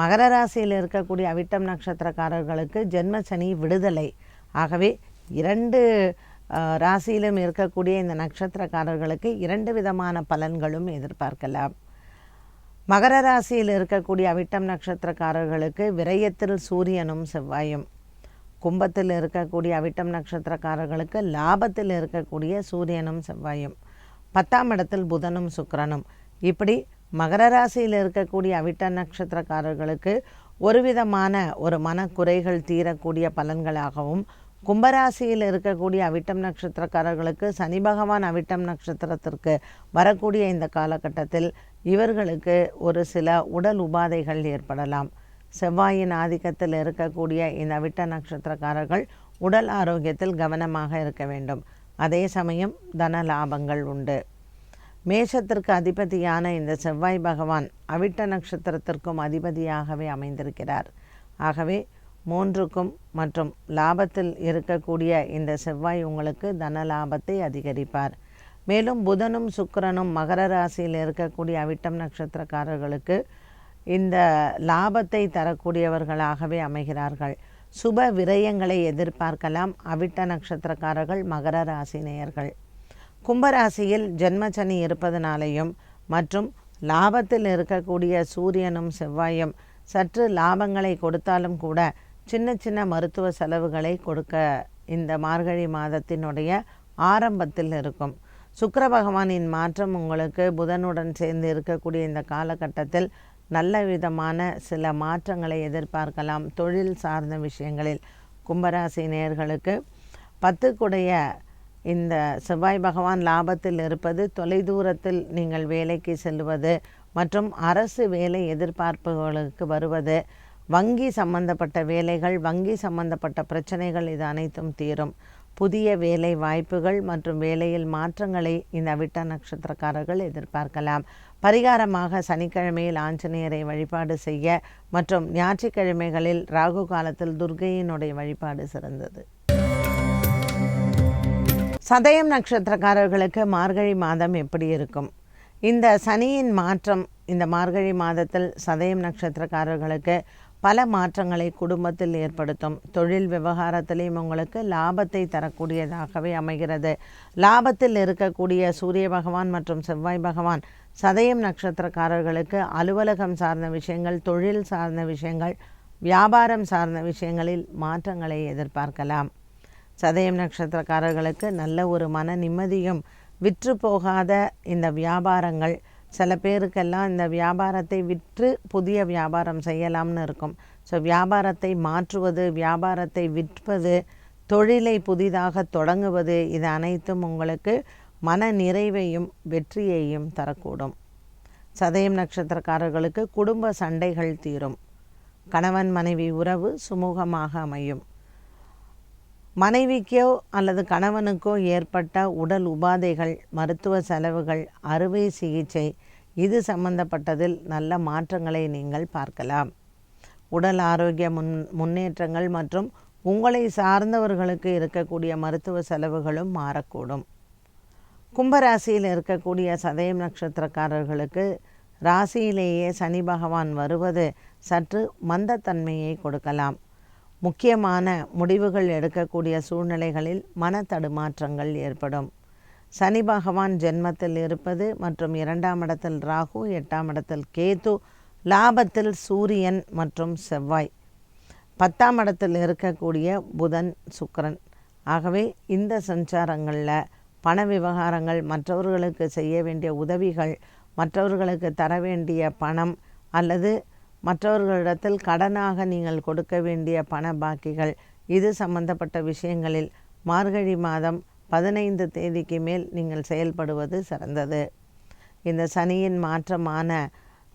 மகர ராசியில் இருக்கக்கூடிய அவிட்டம் நட்சத்திரக்காரர்களுக்கு ஜென்மசனி விடுதலை. ஆகவே 2 ராசியிலும் இருக்கக்கூடிய இந்த நட்சத்திரக்காரர்களுக்கு 2 விதமான பலன்களும் எதிர்பார்க்கலாம். மகர ராசியில் இருக்கக்கூடிய அவிட்டம் நட்சத்திரக்காரர்களுக்கு விரயத்தில் சூரியனும் செவ்வாயும், கும்பத்தில் இருக்கக்கூடிய அவிட்டம் நட்சத்திரக்காரர்களுக்கு லாபத்தில் இருக்கக்கூடிய சூரியனும் செவ்வாயும், 10ஆம் இடத்தில் புதனும் சுக்கிரனும். இப்படி மகர ராசியில் இருக்கக்கூடிய அவிட்ட நட்சத்திரக்காரர்களுக்கு ஒரு விதமான ஒரு மனக்குறைகள் தீரக்கூடிய பலன்களாகவும், கும்பராசியில் இருக்கக்கூடிய அவிட்டம் நட்சத்திரக்காரர்களுக்கு சனி பகவான் அவிட்டம் நட்சத்திரத்திற்கு வரக்கூடிய இந்த காலகட்டத்தில் இவர்களுக்கு ஒரு சில உடல் உபாதைகள் ஏற்படலாம். செவ்வாயின் ஆதிக்கத்தில் இருக்கக்கூடிய இந்த அவிட்ட நட்சத்திரக்காரர்கள் உடல் ஆரோக்கியத்தில் கவனமாக இருக்க வேண்டும். அதே சமயம் தன லாபங்கள் உண்டு. மேஷத்திற்கு அதிபதியான இந்த செவ்வாய் பகவான் அவிட்ட நட்சத்திரத்திற்கும் அதிபதியாகவே அமைந்திருக்கிறார். ஆகவே 3க்கும் மற்றும் லாபத்தில் இருக்கக்கூடிய இந்த செவ்வாய் உங்களுக்கு தன லாபத்தை அதிகரிப்பார். மேலும் புதனும் சுக்கிரனும் மகர ராசியில் இருக்கக்கூடிய அவிட்டம் நட்சத்திரக்காரர்களுக்கு இந்த லாபத்தை தரக்கூடியவர்களாகவே அமைகிறார்கள். சுப விரயங்களை எதிர்பார்க்கலாம் அவிட்ட நட்சத்திரக்காரர்கள் மகர ராசி நேயர்கள். கும்பராசியில் ஜென்மசனி இருப்பதனாலேயும் மற்றும் லாபத்தில் இருக்கக்கூடிய சூரியனும் செவ்வாயும் சற்று லாபங்களை கொடுத்தாலும் கூட சின்ன சின்ன மருத்துவ செலவுகளை கொடுக்க இந்த மார்கழி மாதத்தினுடைய ஆரம்பத்தில் இருக்கும். சுக்கிர பகவானின் மாற்றம் உங்களுக்கு புதனுடன் சேர்ந்து இருக்கக்கூடிய இந்த காலகட்டத்தில் நல்ல விதமான சில மாற்றங்களை எதிர்பார்க்கலாம். தொழில் சார்ந்த விஷயங்களில் கும்பராசி நேயர்களுக்கு 10க்குடைய இந்த செவ்வாய் பகவான் லாபத்தில் இருப்பது, தொலைதூரத்தில் நீங்கள் வேலைக்கு செல்வது மற்றும் அரசு வேலை எதிர்பார்ப்புகளுக்கு வருவது, வங்கி சம்பந்தப்பட்ட வேலைகள், வங்கி சம்பந்தப்பட்ட பிரச்சனைகள், இது அனைத்தும் தீரும். புதிய வேலை வாய்ப்புகள் மற்றும் வேலையில் மாற்றங்களை இந்த அவிட்ட நட்சத்திரக்காரர்கள் எதிர்பார்க்கலாம். பரிகாரமாக சனிக்கிழமையில் ஆஞ்சநேயரை வழிபாடு செய்ய மற்றும் ஞாயிற்றுக்கிழமைகளில் ராகு காலத்தில் துர்க்கையினுடைய வழிபாடு சிறந்தது. சதயம் நட்சத்திரக்காரர்களுக்கு மார்கழி மாதம் எப்படி இருக்கும்? இந்த சனியின் மாற்றம் இந்த மார்கழி மாதத்தில் சதயம் நட்சத்திரக்காரர்களுக்கு பல மாற்றங்களை குடும்பத்தில் ஏற்படுத்தும். தொழில் விவகாரத்திலையும் உங்களுக்கு லாபத்தை தரக்கூடியதாகவே அமைகிறது. லாபத்தில் இருக்கக்கூடிய சூரிய பகவான் மற்றும் செவ்வாய் பகவான் சதயம் நட்சத்திரக்காரர்களுக்கு அலுவலகம் சார்ந்த விஷயங்கள், தொழில் சார்ந்த விஷயங்கள், வியாபாரம் சார்ந்த விஷயங்களில் மாற்றங்களை எதிர்பார்க்கலாம். சதயம் நட்சத்திரக்காரர்களுக்கு நல்ல ஒரு மன நிம்மதியும், விற்று போகாத இந்த வியாபாரங்கள், சில பேருக்கெல்லாம் இந்த வியாபாரத்தை விற்று புதிய வியாபாரம் செய்யலாம்னு இருக்கும். ஸோ வியாபாரத்தை மாற்றுவது, வியாபாரத்தை விற்பது, தொழிலை புதிதாக தொடங்குவது, இது அனைத்தும் உங்களுக்கு மன நிறைவையும் வெற்றியையும் தரக்கூடும். சதயம் நட்சத்திரக்காரர்களுக்கு குடும்ப சண்டைகள் தீரும். கணவன் மனைவி உறவு சுமூகமாக அமையும். மனைவிக்கோ அல்லது கணவனுக்கோ ஏற்பட்ட உடல் உபாதைகள், மருத்துவ செலவுகள், அறுவை சிகிச்சை, இது சம்பந்தப்பட்டதில் நல்ல மாற்றங்களை நீங்கள் பார்க்கலாம். உடல் ஆரோக்கிய முன்னேற்றங்கள் மற்றும் உங்களை சார்ந்தவர்களுக்கு இருக்கக்கூடிய மருத்துவ செலவுகளும் மாறக்கூடும். கும்பராசியில் இருக்கக்கூடிய சதயம் நட்சத்திரக்காரர்களுக்கு ராசியிலேயே சனி பகவான் வருவது சற்று மந்தத்தன்மையை கொடுக்கலாம். முக்கியமான முடிவுகள் எடுக்கக்கூடிய சூழ்நிலைகளில் மன தடுமாற்றங்கள் ஏற்படும். சனி பகவான் ஜென்மத்தில் இருப்பது மற்றும் 2ஆம் இடத்தில் ராகு, 8ஆம் இடத்தில் கேது, லாபத்தில் சூரியன் மற்றும் செவ்வாய், 10ஆம் இடத்தில் இருக்கக்கூடிய புதன், சுக்கிரன். ஆகவே இந்த சஞ்சாரங்களில் பண விவகாரங்கள், மற்றவர்களுக்கு செய்ய வேண்டிய உதவிகள், மற்றவர்களுக்கு தர வேண்டிய பணம் அல்லது மற்றவர்களிடத்தில் கடனாக நீங்கள் கொடுக்க வேண்டிய பண பாக்கிகள், இது சம்பந்தப்பட்ட விஷயங்களில் மார்கழி மாதம் 15 தேதிக்கு மேல் நீங்கள் செயல்படுவது சிறந்தது. இந்த சனியின் மாற்றமான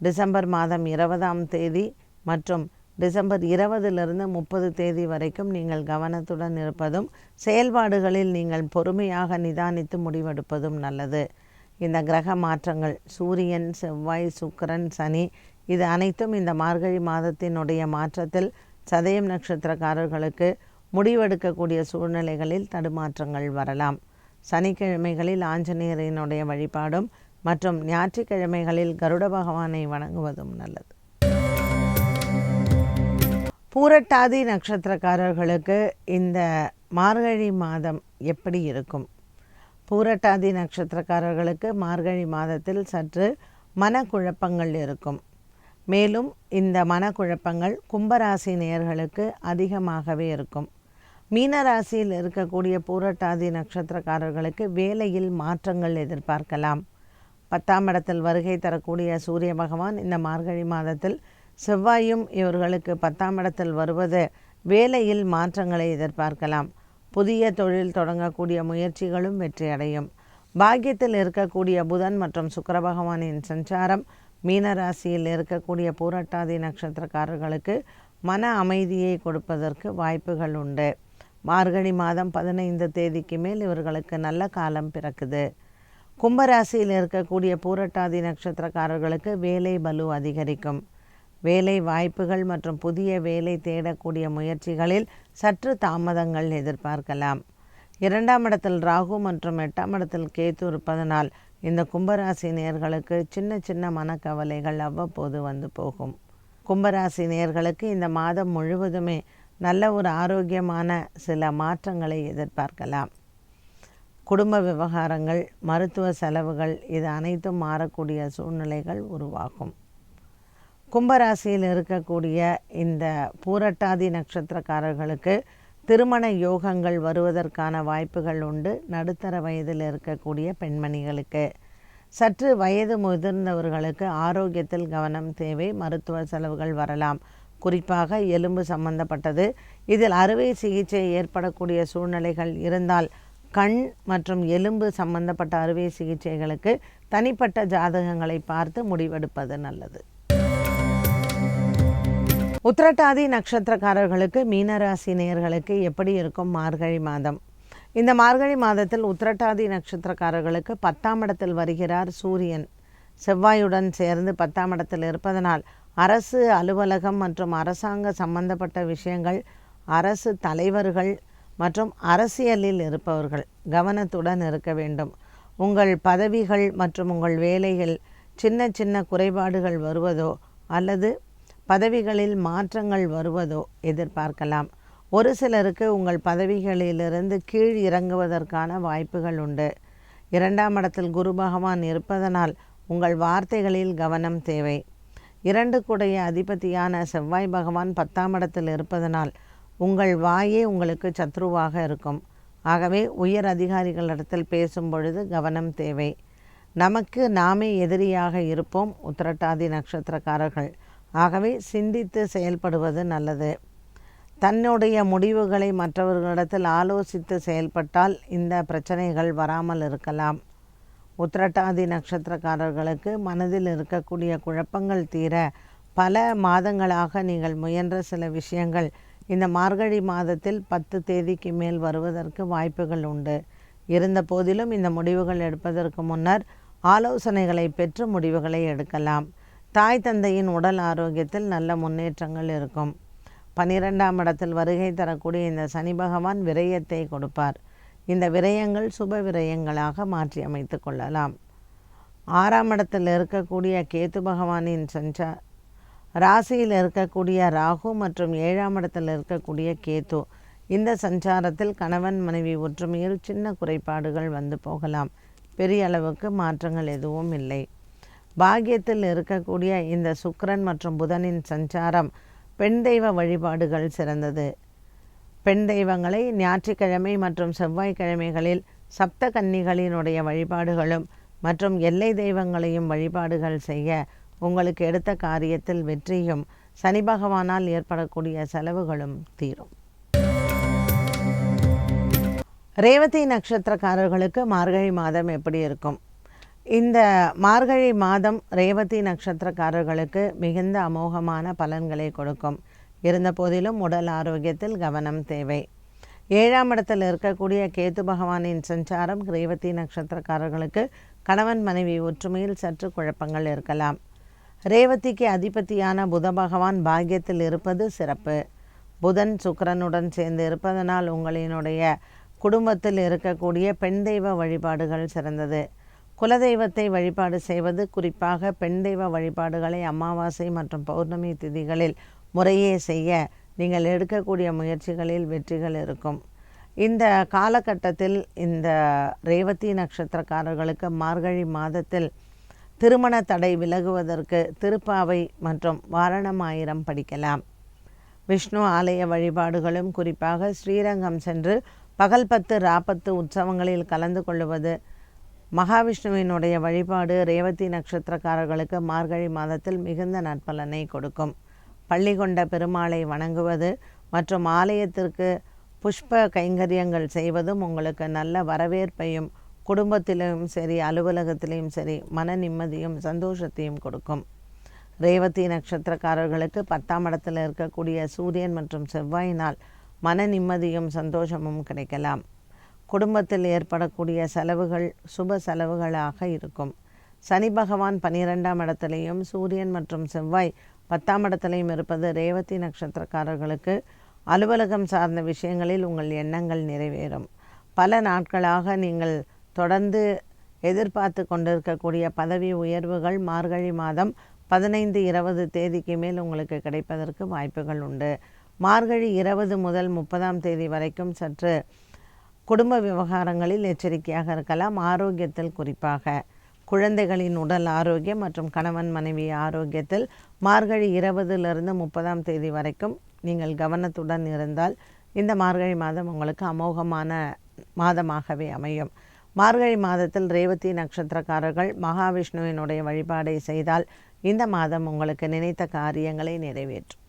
டிசம்பர் மாதம் 20ஆம் தேதி மற்றும் டிசம்பர் 20லிருந்து 30 தேதி வரைக்கும் நீங்கள் கவனத்துடன் இருப்பதும், செயல்பாடுகளில் நீங்கள் பொறுமையாக நிதானித்து முடிவெடுப்பதும் நல்லது. இந்த கிரக மாற்றங்கள் சூரியன், செவ்வாய், சுக்கிரன், சனி, இது அனைத்தும் இந்த மார்கழி மாதத்தினுடைய மாற்றத்தில் சதயம் நட்சத்திரக்காரர்களுக்கு முடிவெடுக்கக்கூடிய சூழ்நிலைகளில் தடுமாற்றங்கள் வரலாம். சனிக்கிழமைகளில் ஆஞ்சநேயரினுடைய வழிபாடும் மற்றும் ஞாயிற்றுக்கிழமைகளில் கருட பகவானை வணங்குவதும் நல்லது. பூரட்டாதி நட்சத்திரக்காரர்களுக்கு இந்த மார்கழி மாதம் எப்படி இருக்கும்? பூரட்டாதி நட்சத்திரக்காரர்களுக்கு மார்கழி மாதத்தில் சற்று மனக்குழப்பங்கள் இருக்கும். மேலும் இந்த மனக்குழப்பங்கள் கும்பராசி நேயர்களுக்கு அதிகமாகவே இருக்கும். மீனராசியில் இருக்கக்கூடிய பூரட்டாதி நட்சத்திரக்காரர்களுக்கு வேலையில் மாற்றங்கள் எதிர்பார்க்கலாம். 10ஆம் இடத்தில் வருகை தரக்கூடிய சூரிய பகவான் இந்த மார்கழி மாதத்தில் செவ்வாயும் இவர்களுக்கு 10ஆம் இடத்தில் வருவது வேலையில் மாற்றங்களை எதிர்பார்க்கலாம். புதிய தொழில் தொடங்கக்கூடிய முயற்சிகளும் வெற்றியடையும். பாக்கியத்தில் இருக்கக்கூடிய புதன் மற்றும் சுக்கிர பகவானின் சஞ்சாரம் மீனராசியில் இருக்கக்கூடிய பூரட்டாதி நட்சத்திரக்காரர்களுக்கு மன அமைதியை கொடுப்பதற்கு வாய்ப்புகள் உண்டு. மார்கழி மாதம் 15 தேதிக்கு மேல் இவர்களுக்கு நல்ல காலம் பிறக்குது. கும்பராசியில் இருக்கக்கூடிய பூரட்டாதி நட்சத்திரக்காரர்களுக்கு வேலை பலு அதிகரிக்கும். வேலை வாய்ப்புகள் மற்றும் புதிய வேலை தேடக்கூடிய முயற்சிகளில் சற்று தாமதங்கள் எதிர்பார்க்கலாம். 2ஆம் இடத்தில் ராகு மற்றும் 8ஆம் இடத்தில் கேது இருப்பதனால் இந்த கும்பராசி நேயர்களுக்கு சின்ன சின்ன மனக்கவலைகள் அவ்வப்போது வந்து போகும். கும்பராசி நேயர்களுக்கு இந்த மாதம் முழுவதுமே நல்ல ஒரு ஆரோக்கியமான சில மாற்றங்களை எதிர்பார்க்கலாம். குடும்ப விவகாரங்கள், மருத்துவ செலவுகள், இது அனைத்தும் மாறக்கூடிய சூழ்நிலைகள் உருவாகும். கும்பராசியில் இருக்கக்கூடிய இந்த பூரட்டாதி நட்சத்திரக்காரர்களுக்கு திருமண யோகங்கள் வருவதற்கான வாய்ப்புகள் உண்டு. நடுத்தர வயதில் இருக்கக்கூடிய பெண்மணிகளுக்கு, சற்று வயது முதிர்ந்தவர்களுக்கு ஆரோக்கியத்தில் கவனம் தேவை. மருத்துவ செலவுகள் வரலாம். குறிப்பாக எலும்பு சம்பந்தப்பட்டது. இதில் அறுவை சிகிச்சை ஏற்படக்கூடிய சூழ்நிலைகள் இருந்தால் கண் மற்றும் எலும்பு சம்பந்தப்பட்ட அறுவை சிகிச்சைகளுக்கு தனிப்பட்ட ஜாதகங்களை பார்த்து முடிவெடுப்பது நல்லது. உத்திரட்டாதி நட்சத்திரக்காரர்களுக்கு, மீனராசி நேயர்களுக்கு எப்படி இருக்கும் மார்கழி மாதம்? இந்த மார்கழி மாதத்தில் உத்திரட்டாதி நட்சத்திரக்காரர்களுக்கு 10ஆம் இடத்தில் வருகிறார் சூரியன். செவ்வாயுடன் சேர்ந்து 10ஆம் இடத்தில் இருப்பதனால் அரசு அலுவலகம் மற்றும் அரசாங்க சம்பந்தப்பட்ட விஷயங்கள், அரசு தலைவர்கள் மற்றும் அரசியலில் இருப்பவர்கள் கவனத்துடன் இருக்க வேண்டும். உங்கள் பதவிகள் மற்றும் உங்கள் வேலைகள் சின்ன சின்ன குறைபாடுகள் வருவதோ அல்லது பதவிகளில் மாற்றங்கள் வருவதோ எதிர்பார்க்கலாம். ஒரு சிலருக்கு உங்கள் பதவிகளிலிருந்து கீழ் இறங்குவதற்கான வாய்ப்புகள் உண்டு. 2ஆம் இடத்தில் குரு பகவான் இருப்பதனால் உங்கள் வார்த்தைகளில் கவனம் தேவை. 2 கூடைய அதிபதியான செவ்வாய் பகவான் 10ஆம் இடத்தில் இருப்பதனால் உங்கள் வாயே உங்களுக்கு சத்ருவாக இருக்கும். ஆகவே உயர் அதிகாரிகளிடத்தில் பேசும் பொழுது கவனம் தேவை. நமக்கு நாமே எதிரியாக இருப்போம் உத்திரட்டாதி நட்சத்திரக்காரர்கள். ஆகவே சிந்தித்து செயல்படுவது நல்லது. தன்னுடைய முடிவுகளை மற்றவர்களிடத்தில் ஆலோசித்து செயல்பட்டால் இந்த பிரச்சனைகள் வராமல் இருக்கலாம். உத்திரட்டாதி நட்சத்திரக்காரர்களுக்கு மனதில் இருக்கக்கூடிய குழப்பங்கள் தீர பல மாதங்களாக நீங்கள் முயன்ற சில விஷயங்கள் இந்த மார்கழி மாதத்தில் 10 தேதிக்கு மேல் வருவதற்கு வாய்ப்புகள் உண்டு. இருந்த போதிலும் இந்த முடிவுகள் எடுப்பதற்கு முன்னர் ஆலோசனைகளை பெற்று முடிவுகளை எடுக்கலாம். தாய் தந்தையின் உடல் ஆரோக்கியத்தில் நல்ல முன்னேற்றங்கள் இருக்கும். 12ஆம் இடத்தில் வருகை தரக்கூடிய இந்த சனி பகவான் விரயத்தை கொடுப்பார். இந்த விரயங்கள் சுப விரயங்களாக மாற்றி அமைத்து கொள்ளலாம். 6ஆம் இடத்தில் இருக்கக்கூடிய கேது பகவானின் ராசியில் இருக்கக்கூடிய ராகு மற்றும் 7ஆம் இடத்தில் இருக்கக்கூடிய கேது, இந்த சஞ்சாரத்தில் கணவன் மனைவி ஒற்றுமையில் சின்ன குறைபாடுகள் வந்து போகலாம். பெரிய அளவுக்கு மாற்றங்கள் எதுவும் இல்லை. பாக்கியத்தில் இருக்கக்கூடிய இந்த சுக்கிரன் மற்றும் புதனின் சஞ்சாரம் பெண் தெய்வ வழிபாடுகள் சிறந்தது. பெண் தெய்வங்களை ஞாயிற்றுக்கிழமை மற்றும் செவ்வாய்க்கிழமைகளில் சப்த கன்னிகளினுடைய வழிபாடுகளும் மற்றும் எல்லை தெய்வங்களையும் வழிபாடுகள் செய்ய உங்களுக்கு எடுத்த காரியத்தில் வெற்றியும் சனி பகவானால் ஏற்படக்கூடிய செலவுகளும் தீரும். ரேவதி நட்சத்திரக்காரர்களுக்கு மார்கழி மாதம் எப்படி இருக்கும்? இந்த மார்கழி மாதம் ரேவதி நட்சத்திரக்காரர்களுக்கு மிகுந்த அமோகமான பலன்களை கொடுக்கும். இருந்த போதிலும் உடல் ஆரோக்கியத்தில் கவனம் தேவை. 7ஆம் இடத்தில் இருக்கக்கூடிய கேது பகவானின் சஞ்சாரம் ரேவதி நட்சத்திரக்காரர்களுக்கு கணவன் மனைவி ஒற்றுமையில் சற்று குழப்பங்கள் இருக்கலாம். ரேவதிக்கு அதிபதியான புத பகவான் பாக்கியத்தில் இருப்பது சிறப்பு. புதன் சுக்கிரனுடன் சேர்ந்து இருப்பதனால் உங்களினுடைய குடும்பத்தில் இருக்கக்கூடிய பெண் தெய்வ வழிபாடுகள் சிறந்தது. குலதெய்வத்தை வழிபாடு செய்வது, குறிப்பாக பெண் தெய்வ வழிபாடுகளை அமாவாசை மற்றும் பௌர்ணமி திதிகளில் முறையே செய்ய நீங்கள் எடுக்கக்கூடிய முயற்சிகளில் வெற்றிகள் இருக்கும். இந்த காலகட்டத்தில் இந்த ரேவதி நட்சத்திரக்காரர்களுக்கு மார்கழி மாதத்தில் திருமண தடை விலகுவதற்கு திருப்பாவை மற்றும் வாரணமாயிரம் படிக்கலாம். விஷ்ணு ஆலய வழிபாடுகளும், குறிப்பாக ஸ்ரீரங்கம் சென்று பகல் 10 ராப்பத்து உற்சவங்களில் கலந்து கொள்வது, மகாவிஷ்ணுவினுடைய வழிபாடு ரேவதி நட்சத்திரக்காரர்களுக்கு மார்கழி மாதத்தில் மிகுந்த நற்பலனை கொடுக்கும். பள்ளி கொண்ட பெருமாளை வணங்குவது மற்றும் ஆலயத்திற்கு புஷ்ப கைங்கரியங்கள் செய்வதும் உங்களுக்கு நல்ல வரவேற்பையும் குடும்பத்திலும் சரி அலுவலகத்திலும் சரி மன நிம்மதியும் சந்தோஷத்தையும் கொடுக்கும். ரேவதி நட்சத்திரக்காரர்களுக்கு 10ஆம் இடத்தில் இருக்கக்கூடிய சூரியன் மற்றும் செவ்வாயினால் மன நிம்மதியும் சந்தோஷமும் கிடைக்கலாம். குடும்பத்தில் ஏற்படக்கூடிய செலவுகள் சுப செலவுகளாக இருக்கும். சனி பகவான் 12ஆம் இடத்திலையும் சூரியன் மற்றும் செவ்வாய் 10ஆம் இடத்திலையும் இருப்பது ரேவதி நட்சத்திரக்காரர்களுக்கு அலுவலகம் சார்ந்த விஷயங்களில் உங்கள் எண்ணங்கள் நிறைவேறும். பல நாட்களாக நீங்கள் தொடர்ந்து எதிர்பார்த்து கொண்டிருக்கக்கூடிய பதவி உயர்வுகள் மார்கழி மாதம் 15-20 தேதிக்கு மேல் உங்களுக்கு கிடைப்பதற்கு வாய்ப்புகள் உண்டு. மார்கழி 20 முதல் 30ஆம் தேதி வரைக்கும் சற்று குடும்ப விவகாரங்களில் எச்சரிக்கையாக இருக்கலாம். ஆரோக்கியத்தில் குறிப்பாக குழந்தைகளின் உடல் ஆரோக்கியம் மற்றும் கணவன் மனைவி ஆரோக்கியத்தில் மார்கழி 20லிருந்து 30ஆம் தேதி வரைக்கும் நீங்கள் கவனத்துடன் இருந்தால் இந்த மார்கழி மாதம் உங்களுக்கு அமோகமான மாதமாகவே அமையும். மார்கழி மாதத்தில் ரேவதி நட்சத்திரக்காரர்கள் மகாவிஷ்ணுவினுடைய வழிபாடை செய்தால் இந்த மாதம் உங்களுக்கு நினைத்த காரியங்களை நிறைவேற்றும்.